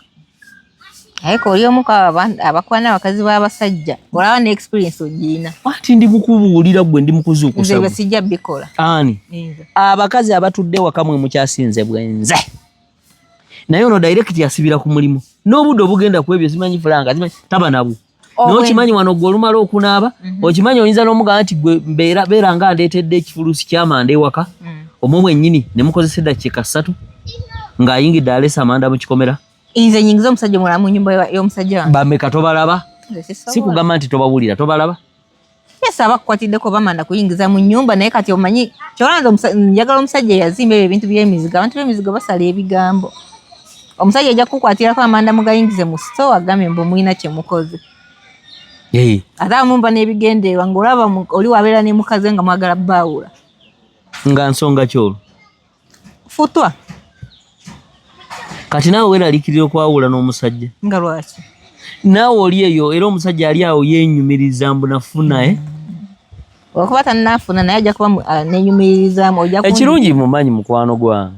Ayiko oli omu abakwana abakazi b'abasajja olaba ne experience ogirina. Ati ndi mukubuulira gwe ndi mukuzuukusa. Nze sijja bikola. Ani abakazi abatudde waka mwe mukyasinze bwenze naye ono direct yasibira ku mulimu n'obudde obugenda ku ebyo simanyi fulanga simanyi taba nabo n'okimanyi wano gwe olumala okunaaba okimanyi oyinza n'omugamba nti gwe beera nga ndeetedde ekifuluusi ky'amanda ewaka omwo bwennyini ne mukozesa eddakiika 3 ng'ayingidde aleesa amanda mu kikomera. Inze nyingiza omusajja mulala mu nnyumba y'omusajja wange. Bameka tobalaba? Si kugamba nti tobawulira tobalaba? Yes, abakukwatiddeko bamanda kuyingiza mu nnyumba naye kati omanyi kyolanza njagala omusajja yazimba ebintu by'emizigo abantu b'emizigo basala ebigambo. Omusajja ajja kukwatirako amanda mugayingize mu store agambe mbu mulina kye mukoze. Ate amumba n'ebigendererwa ng'olaba oli wabeera ne mukazi nga mwagala baawula. Nga nsonga kyolo? Futwa. Kati naawe weeraliikirira okwawula n'omusajja? Nga lwaki? Naawe oli eyo era omusajja ali awo yeenyumiriza mbu nafuna Olwokuba tannafuna naye ajja kuba neenyumirizaamu ojja ekirungi mumanyi mukwano gwange.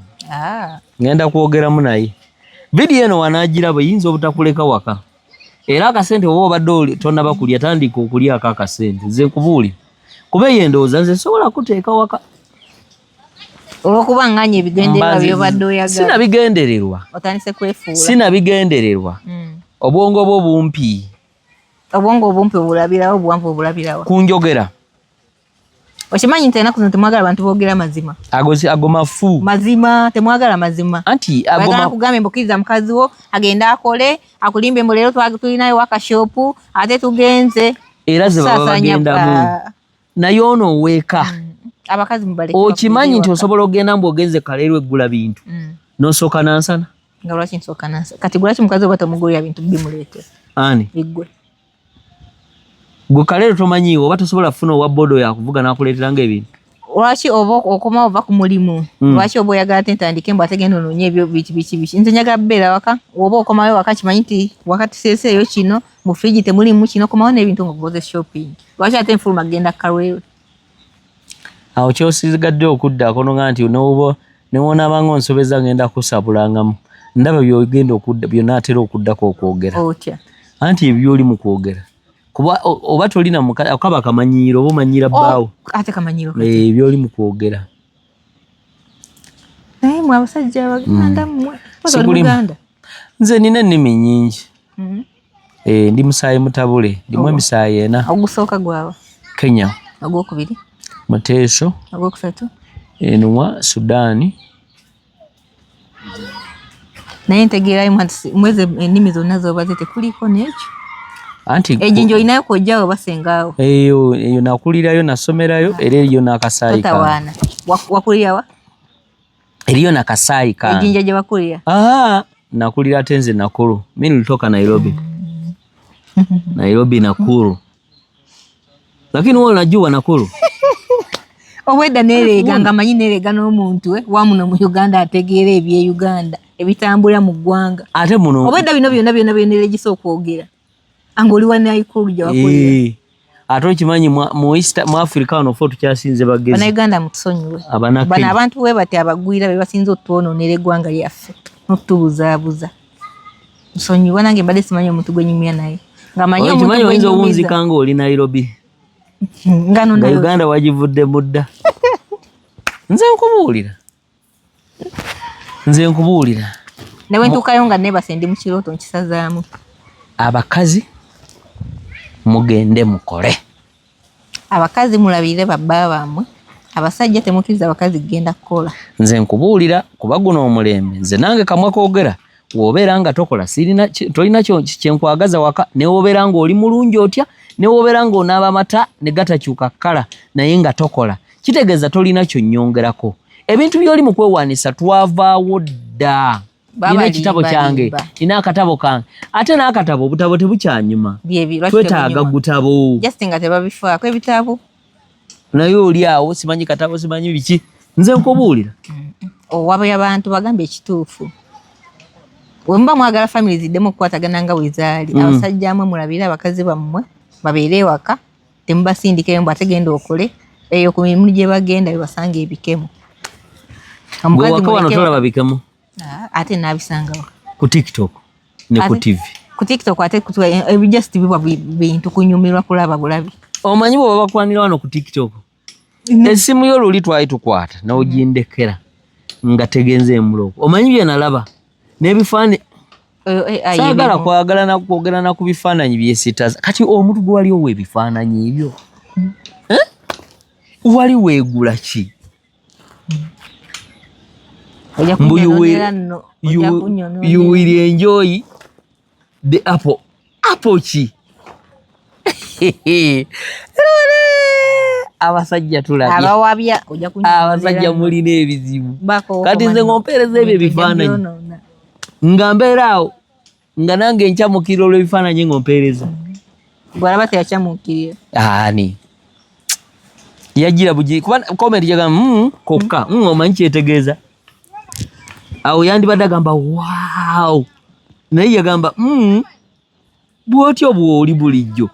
Ngenda kwogeramu naye. Vidiyo eno wanaagiraba yinza obutakuleka waka. Era akasente oba obadde tonnaba kulya tandika okulyako akasente. Nze nkubuulira. Kuba eyo endowooza nze sobola kuteeka waka. Olwokuba nganya ebigendererwa by'obadde oyagala. Sinabigendererwa. Otandise kwefuula. Sinabigendererwa. Obwongo bwo bumpi. Obwongo obumpi obulabirawo obuwanvu obulabirawo. Kunjogera. Okimanyi nti enaku zino temwagala abantu boogera mazima. Ago mafu. Mazima temwagala mazima. Anti agoma kugambe mbukiriza mukazi wo agenda akole akulimbe mbu leero tulinayo wakashopu ate tugenze. Era ze baba bagendamu. Naye ono weeka. Abakazi mubaleke. Okimanyi nti osobola ogenda mbu ogenze kaleero eggula bintu. N'osooka nansana. Nga lwaki nsooka nansana? Kati lwaki mukazi oba tomugulira bintu bimuleetera? Ani? Biggwe. Gwe kaleero tomanyiiwo oba tosobola kufuna owa bodo yakuvuga n'akuleetera ng'ebintu. Lwaki oba okoma ova ku mulimu? Lwaki oba oyagala ate ntandike mbu ate genda onoonye ebyo biki. Nze njagala bbeera waka oba okomayo waka kimanyi nti wakati seeseeyo kino mu fridge temulimu kino okomawo n'ebintu ng'okoze shopping. Lwaki ate nfuluma genda kalwewe? Awo kyosigadde okuddaako nga nti newonaaba nga onsobeza ngenda kusabulangamu ndaba byogenda okudda byonaatera okuddako okwogera. Otya? Anti ebyo oli mu kwogera. Kuba oba tolina akaba kamanyiiro oba omanyira bbaawo. Ate kamanyiiro. Byoli mu kwogera. Naye mwe abasajja abaganda mmwe. Muganda. Nze nina ennimi nnyingi. Ndi Musaayi Mutabule. Ndimu emisaayi ena. Ogusooka gwawa? Kenya. Ogwokubiri? Muteeso. Ogwokusatu? Enwa Sudaani. Naye ntegeerayo mwezi ennimi zonna zoba tekuliko n'ekyo. Anti ejinjo inayo kojjawo basengaawo. Eyo nakulirayo nasomerayo era eriyo n'akasaayi ka. Tawana. Wakulira wa? Eriyo n'akasaayi ka. Ejinja gye wakulira. Nakulira ate nze Nakuru. Mimi nilitoka Nairobi. Nairobi Nakuru. Lakini wewe unajua Nakuru? Obwedda nereega nga manyi nereega n'omuntu wamuno mu Uganda ategeera ebye Uganda ebitambula mu ggwanga. Ate muno. Obwedda bino byonna neregisa okwogera. Angoli wa Naikuru gye wakulira. Ate okimanyi mu Africa wano fo tukyasinze bagezi. Bannayuganda mutusonyiwe. Bano abantu we bati abagwira be basinze otwonoonera eggwanga lyaffe n'okutubuzaabuza. Musonyiwe nange mbadde simanyi omuntu gwe nyumya naye. Nga manyi omuntu okimanyi oyinza obunzika nga oli Nairobi. Ngano nayo. Uganda wagivudde mudda. Nze nkubuulira. Newe ntuukayo nga nebase ndi mu kirooto nkisazaamu. Abakazi mugende mukole. Abakazi mulabire babba bammwe. Abasajja temukkiriza abakazi genda kukola. Nze nkubuulira kuba guno omulembe. Nze nange kamwe koogera. Wobeera nga tokola tolina kyenkwagaza waka ne wobeera nga oli mulungi otya ne wobeera nga onaaba mata ne gatakyuka kkala naye nga tokola kitegeeza tolina kyonnyongerako. Ebintu by'oli mu kwewaanisa twavaawo dda. Nina ekitabo kyange nina akatabo kange ate n'akatabo obutabo tebukyanyuma. Twetaaga gutabo. Just nga tebabifaako ebitabo. Naye oli awo simanyi katabo simanyi biki. Nze nkubuulira owaba y'abantu bagambe ekituufu wemba mwagala family ziddemu okukwatagana nga wezaali abasajja amwe mulabire abakazi bammwe babeere ewaka temubasindikeyo mbu ate genda okole eyo ku mirimu gye bagenda bebasanga ebikemo wano tolaba bikemo ate naabisangawo ku TikTok ne ku TV ku TikTok ate ebijasti bibwa bintu kunyumirwa kulaba bulabi omanyi bwe bakwanira wano ku TikTok esimu yo luli twali tukwata n'ogindekera nga tegenze emuloko omanyi bye nalaba n'ebifaani saagala kwagala nakwogera na ku bifaananyi byesitaza kati omuntu gwe wali owa ebifaananyi ebyo wali weegula ki mbu you will enjoy the apple ki abasajja tulabye abasajja mulina ebizibu kati nze ngompereza ebyo ebifaananyi nga mbeera awo nga nange nkyamukirira olw'ebifaananyi ngompereza bwalaba teyakyamukirira ani yagira bugi kuba komedi jagamba kokka omanyi kyetegeeza awo yandibadde agamba wow naye yagamba bwotyo bwoli bulijjo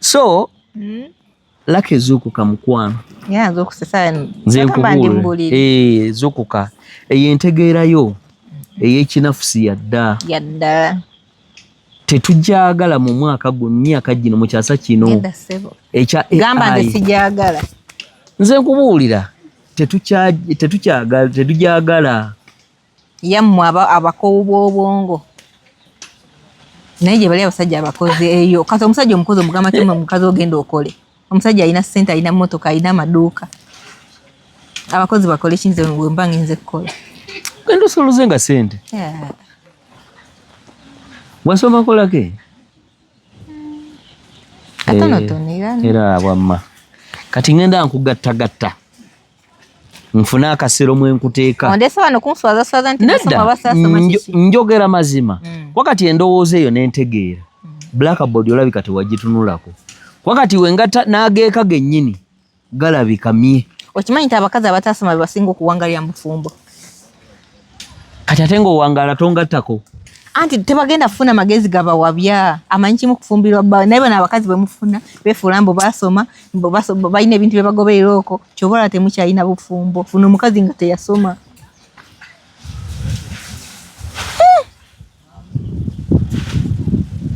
so lake zukuka mukwano nze nkubule zukuka eyentegeerayo ey'ekinafusi yadda tetujagala mu mwaka guno myaka gino mu kyasa kino ekya gamba nze sijagala nze nkubuulira tetujagala yammwe abakowu b'obwongo naye gye bali abasajja abakozi eyo kati omusajja omukozi omugamba kyoma mukazi ogenda okole omusajja alina ssente alina mmotoka alina amaduuka abakozi bakole kinze wemba ngenze kukola genda osoloze nga ssente wasoma kolake katonotono era wamma kati ngenda nkugattagatta nfuna akasero mwenkuteeka ondese wano kunswaza nti nasoma basasoma njogera mazima wakati endowooza eyo nentegeera blackboard olabika tewagitunulako wakati wengata nageeka gennyini galabika mye okimanyi nti abakazi abatasoma bebasinga okuwangalira mu bufumbo kati ate ng'owangala tongattako anti tebagenda kufuna magezi gabawabya amanyi kimu kufumbirwa bba naye bano abakazi bemufuna befuula mbu basoma balina ebintu bye bagoberera okwo kyobola temukyalina bufumbo funa omukazi nga teyasoma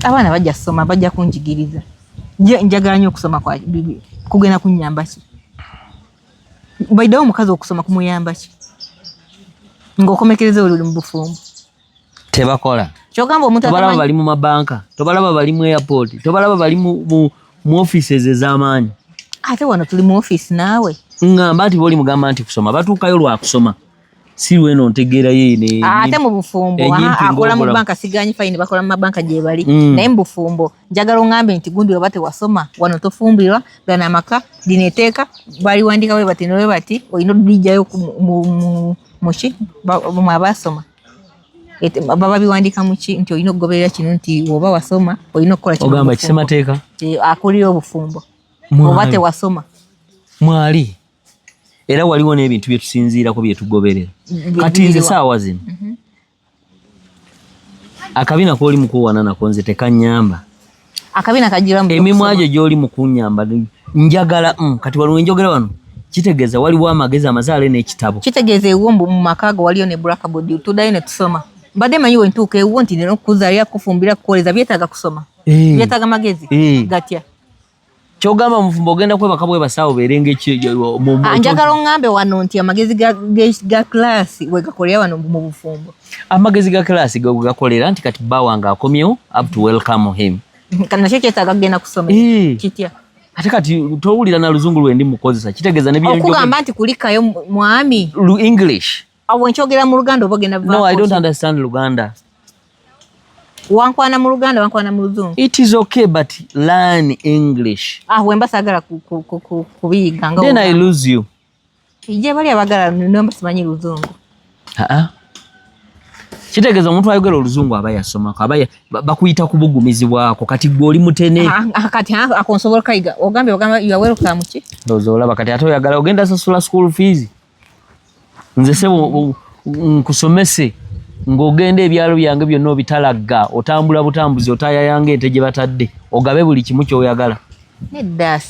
abaana bajja kusoma bajja kunjigiriza njagala nnyo okusoma kugenda kunnyamba ki baidawo omukazi okusoma kumuyamba ki ng'okomekereza oli mu bufumbo tebakola kyogamba omuntu tobalaba bali mu mabanka tobalaba bali mu airport tobalaba bali mu offices ez'amaanyi ate wano tuli mu office naawe ngamba nti boli mugamba nti kusoma batuukayo lwa kusoma si lweno ntegeera ye ate mu bufumbo akola mu banka siganyi fayini bakola mu mabanka gye bali naye mu bufumbo njagala oŋŋambe nti gundi oba tewasoma wano tofumbirwa gana amaka dineteeka baliwandika we bati nowe bati olina odijjayo muki mu abasoma baba biwandika muki nti olina okugoberera kino nti oba wasoma olina okukola kino ogamba kisemateeka akulira obufumbo oba tewasoma mwali era waliwo n'ebintu bye tusinziirako bye tugoberera kati nze saawa zino akabina k'oli mu kuwana nako nze tekannyamba akabina kajjiramu emimwa gyo gy'oli mu kunnyamba njagala kati waliwo enjogera wano kitegeeza waliwo amagezi amazaale n'ekitabo kitegeeza ewo mu maka go waliyo ne blackboard tuddayo ne tusoma mbadde manyi we ntuuka ewo nti nina okukuzaalira kufumbira kukoleza byetaaga kusoma byetaaga magezi gatya kyogamba mufumbo ogenda kwebaka bwebasaawo beerenga njagala oŋŋambe wano nti amagezi ga class wegakolera wano mu bufumbo amagezi ga class gakolera nti kati bba wange akomyewo up to welcome him nakyo kyetaaga kugenda kusoma kitya ate kati towulira na luzungu lwendi mukozesa kitegeeza okugamba nti kulikayo mwami English awo nkyogera mu Luganda oba ogenda no I don't understand Luganda wankwana mu Luganda wankwana mu Luzungu it is okay but learn English wemba saagala kubiyiga nga then I lose you ije bali abagala nomba simanyi Luzungu kitegeeza omuntu ayogera oluzungu aba yasomako aba bakuyita kubugumizibwako kati gwe oli mutene kati akonsobola kayiga ogamba you are welcome ki ndowooza olaba kati ate oyagala ogenda sasula school fees nze sebo nkusomese ng'ogenda ebyalo byange byonna obitalaga otambula butambuzi otayayanga ente gye batadde ogabe buli kimu ky'oyagala. Nedda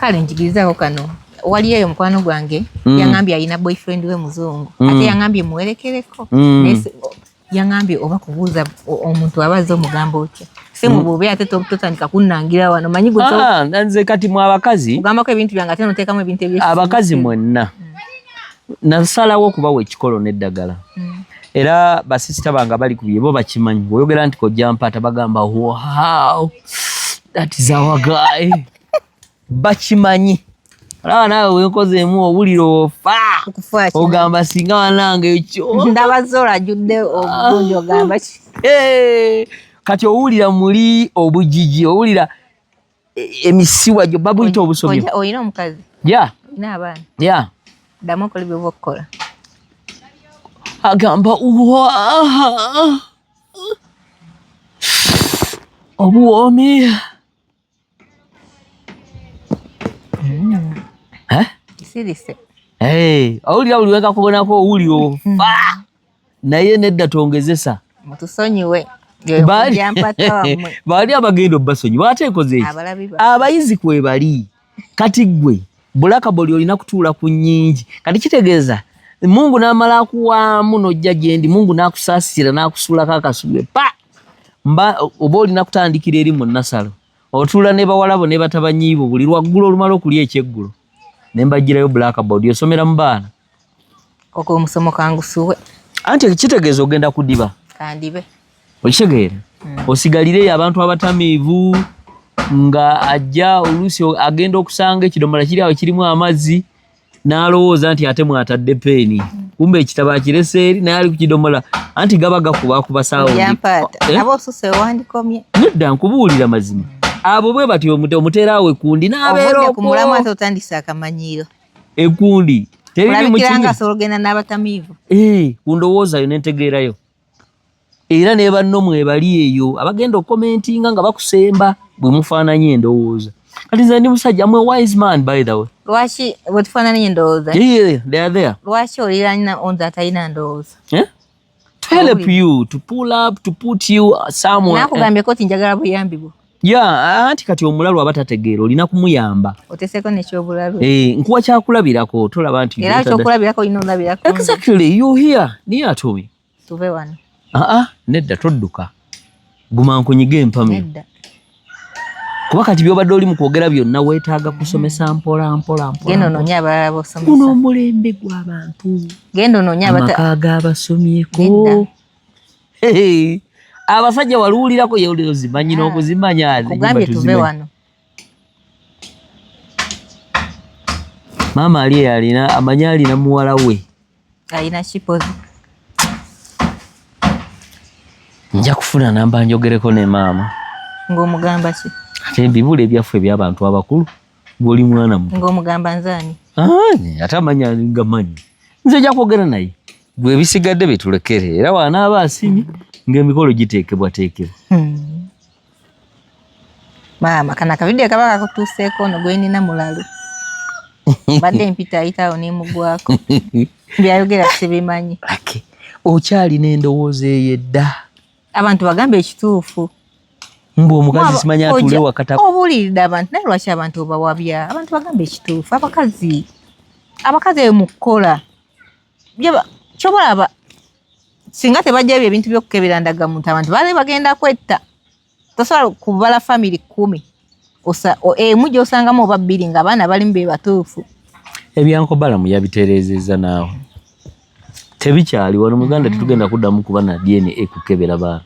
kale njigirizaako kano wali eyo mukwano gwange yangambye alina boyfriend we muzungu ate yangambye muwerekereko yangambye oba kubuuza omuntu abaza omugambo otya se mubuube ate totandika kunnangira wano manyi nze kati mu abakazi ogambako ebintu byange ate noteekamu ebintu abakazi mwenna nasalawo okubawa ekikolo n'eddagala era basisita bange bali ku bye bo bakimanyi bw'oyogera nti kojja mpata bagamba wow that is our guy bakimanyi alaba naawe wenkozeemu owulira ofa ogamba singa wanange ekyo ndabazola ajudde obulungi ogamba ki kati owulira muli obujiji owulira emisiwa gyo babuyita obusomi. Oyina omukazi? Ya. Oyina abaana? Ya. Ddamu okola by'oba okukola. Agamba obuwomi. Kisirise. Owulira buli wekakubonako owulira ofa naye nedda tongezesa. Mutusonyiwe. Baali abagenda obbasonyiwa ate ekoze abayizi kwebali kati gwe bulakaboli olina kutuula ku nnyingi kati kitegeeza Mungu n'amala akuwaamu n'ojja gye ndi Mungu n'akusaasira n'akusuulako akasubwe pa oba olina kutandikira eri mu Nasalo otuula ne bawalabo ne batabanyiibo buli lwaggulu olumala okulya ekyeggulo ne mbagirayo bulakaboli osomera mu baana okwo omusomo kangusuwe anti kitegeeza ogenda kudiba kandibe okitegeera osigalireyo abantu abatamiivu nga ajja oluusi agenda okusanga ekidomola kiri awo kirimu amazzi n'alowooza nti ate mwatadde peeni kumbe ekitabo akirese eri naye ali ku kidomola anti gaba gakuba saawo nedda nkubuulira mazima abo bwe bati omuteera awo ekundi n'abeera ekundi kundowoozayo nentegeerayo era ne banno mwebali eyo abagenda okomentinga nga bakusemba bwe mufaananye endowooza kati nze ndi musajja mwe wise man by the way. Lwaki bwe tufaananye endowooza? Yeah, they are there. Lwaki oliranya onza atalina ndowooza? To help you, to pull up, to put you somewhere. Nakugambyeko ti njagala buyambi bwo. Anti kati omulalu aba tategeera olina kumuyamba. Oteseko n'ekyobulalu. Nkuwa kyakulabirako tolaba nti era kyokulabirako olina olabirako. Exactly, you here near to me. Tuve wano. Nedda todduka guma nkunyiga empamyo nedda kuba kati byobadde oli mu kwogera byonna weetaaga kusomesa mpola genda onoonya abalala b'osomesa guno omulembe gw'abantu genda onoonya amaka g'abasomyeko abasajja waluwulirako yewuliro zimanyi n'okuzimanya kugambye tuve wano maama ali alina amanyi alina muwala we alina kipozi nja kufuna namba njogereko ne maama ng'omugamba ki ate mbibula ebyaffe eby'abantu abakulu gw'oli mwana muto ng'omugamba nzaani ate amanya ngamanyi nze nja kwogera naye gwe ebisigadde bitulekere era wanaaba asimye ng'emikolo giteekebwateekebwa maama kana akavidiyo kaba kakutuuseeko ono gwe nina mulalu badde mpita ayitawo n'emugwako byayogera sibimanyi okyalina endowooza ey'edda abantu bagambe ekituufu mbu omukazi simanya atule wakata obuuliridde abantu naye lwaki abantu obawabya abantu bagambe ekituufu abakazi eyo mukukola kyobalaba singa tebajjayo ebintu by'okukebera ndagamuntu abantu baali bagenda kwetta tosobola kubala family 10 emu gy'osangamu oba 2 ng'abaana balimu be batuufu ebyankobalamu yabitereezezza naawe tebikyali wano muganda tetugenda kuddamu kuba na DNA kukebera baana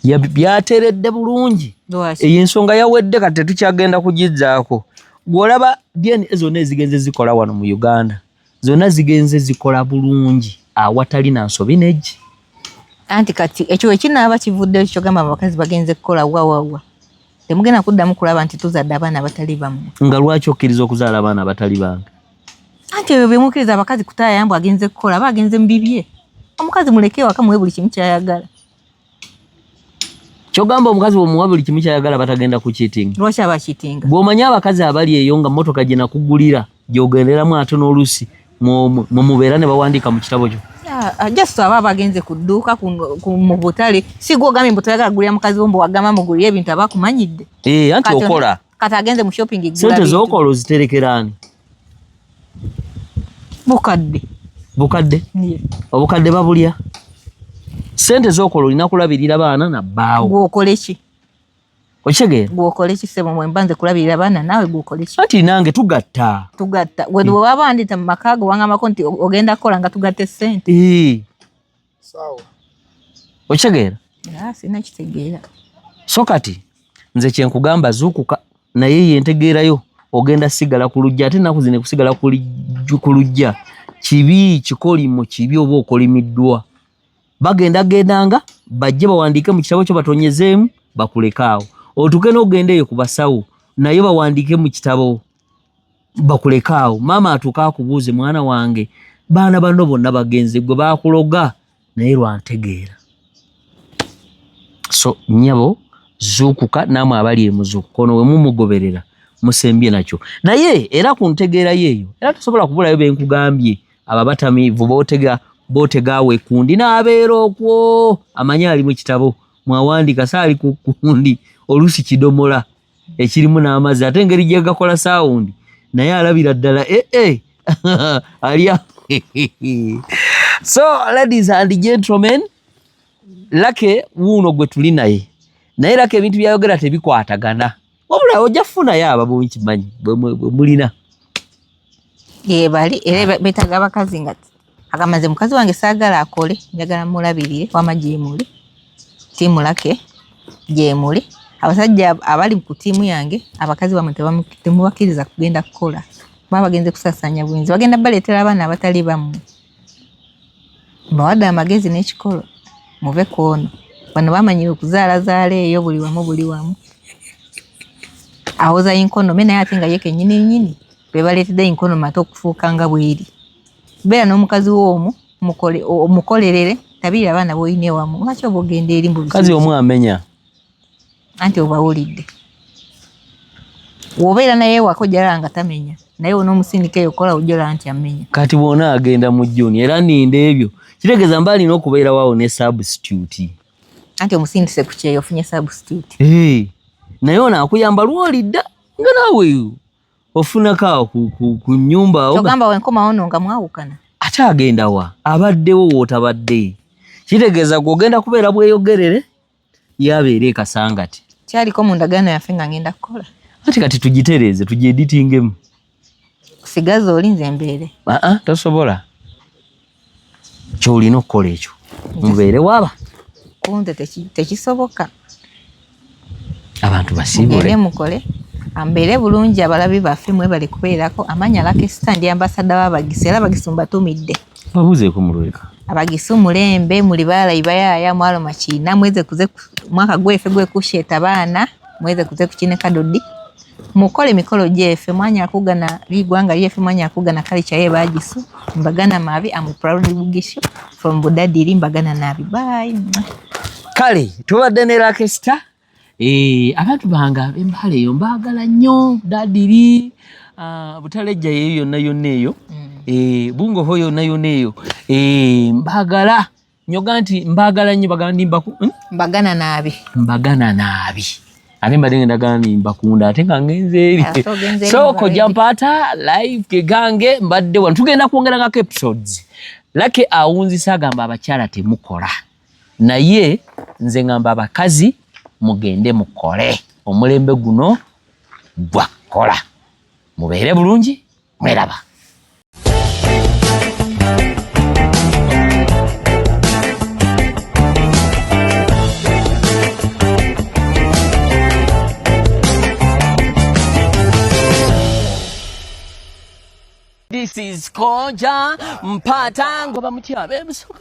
byateredde bulungi eyo ensonga yawedde kati tetukyagenda kugizzaako gw'olaba DNA zonna ezigenze zikola wano mu Uganda zonna zigenze zikola bulungi awatali na nsobi neggi anti kati ekyo ekinaaba kivuddeyo kyogamba abakazi bagenze kukola wawawa temugenda kuddamu kulaba nti tuzadde abaana abatali bamu nga lwaki okkiriza okuzaala abaana abatali bange anti ebyo byemukkiriza abakazi kutaayambu agenze kukola aba agenze mu bibye omukazi muleke waka muwe buli kimu kyayagala kyogamba omukazi bw'omuwa buli kimu kyayagala batagenda ku cheating lwaki aba cheating bw'omanyi abakazi abali eyo nga mmotoka gye nakugulira gy'ogenderamu ate n'oluusi mubeera ne bawandiika mu kitabo kyo? Just aba bagenze ku dduuka mu butale si gwe ogambye mbu toyagala kugulira mukazi wo mbu wagamba mugulire ebintu abakumanyidde. Anti okola kati agenze mu shopping gula sente z'okola oziterekeraani? Bukadde? Obukadde babulya? Sente z'okola olina kulabirira baana na bbaawo. Gw'okole ki? Okitegeera? Gw'okole ki sebo mwe mbanze kulabirira baana naawe gw'okole ki? Ati nange tugatta. Bwe waba wandita mu maka go wangambako nti ogenda kukola nga tugatte ssente. Sawa. Okitegeera? Sina kitegeera. So kati nze kyenkugamba zuukuka naye yentegeerayo ogenda sigala ku lujja ate ennaku zino kusigala ku lujja kibi kikolimo kibi oba okolimiddwa. Bagendanga bajje bawandiike mu kitabo kyo batonyezeemu bakulekaawo. Otuke n'ogenda eyo ku basawo naye bawandiike mu kitabo bakulekaawo. Maama atuuka akubuuze mwana wange baana bano bonna bagenze gwe baakuloga naye lwantegeera. So nnyabo zuukuka naamwe abali emuzuukuka ono we mumugoberera musembye nakyo. Naye era ku ntegeera yeeyo era tosobola kubulayo benkugambye abo abatamiivu bootegaawo ekundi n'abeera okwo amanyi ali mu kitabo mwawandika saali ku kundi oluusi kidomola ekirimu n'amazzi ate engeri gye gakola saawundi naye alabira ddala alya. So ladies and gentlemen, Lake wuuno gwe tuli naye Lake ebintu byayogera tebikwatagana wabula ojja kufunayo abo nkimanyi bwe mulina. Bali era betaga abakazi nga akamaze mukazi wange saagala akole njagala mulabirire wama gyemuli tiimu Lake gyemuli. Abasajja abali ku tiimu yange abakazi bamwe temubakiriza kugenda kukola baba bagenze kusasanya bwenzi bagenda baleetera abaana abatali bamu bawadde amagezi n'ekikolo muve kwono bano bamanyire okuzaalazaala eyo buli wamu awoza inkono me naye ate nga ye kennyini be baleetedde inkono mate okufuuka nga bweri. Beera n'omukazi w'omu omukolerere tabira abaana b'olina ewamu lwaki oba ogenda eri mbu mukazi omu amenya anti obawulidde. Wobeera naye ewaka ojjala nga tamenya naye onoomusindika eyo kola ojjala nti amenya. Kati bwona agenda mu jjuni era ninda ebyo kitegeeza mba alina okubeera waawo ne substitute. Anti omusindise ku kyeyo ofunye substitute. Naye ono akuyamba lwolidda nga naawe ofunako ku nnyumba awo. Kyogamba wenkoma ono nga mwawukana. Ate agenda wa abaddewo wootabadde kitegeeza gw'ogenda kubeera bweyogerere yabeera ekasangati. Kyaliko mu ndagaano yaffe nga ngenda kukola. Ati kati tugitereeze tugyeditingemu. Sigaza oli nze mbeere. Tosobola. Kyolina okukola ekyo mubeere waaba. Kunze tekisoboka. Abantu basiibule. Mukole ambeere bulungi abalabi baffe mwebale kubeerako amanya Lake Star ndi ambasada w'Abagisu era Abagisu mbatumidde. Babuzeeko mu lweka. Abagisu mulembe muli baala ibayaya mwalo makiina mweze kuze mwaka gwefe gwekusheta baana mweze kuze kukine kadodi mukole mikolo gyefe mwanya akugana ligwanga lyefe mwanya akugana culture ye Bagisu mbagana mabi am proud Bugishu from Budadiri mbagana nabi bye. Kale tubadde ne Lake Star abantu banga embale eyo mbagala nnyo Budadiri Butalejja yeyo yonna eyo bungo hoyo yonna eyo mbagala nyoga nti mbagala nnyo bagala ndimbaku mbagana nabi ate mbadde ngenda gana nimbakunda ate nga ngenze eri so Kojja Mpaata live kegange mbadde wano tugenda kwongera ngako episodes. Lake awunzisa agamba abakyala temukola naye nze ngamba abakazi mugende mukole omulembe guno gwakola mubeere bulungi mweraba. This is Kojja Mpaata ngoba mutya bebusoka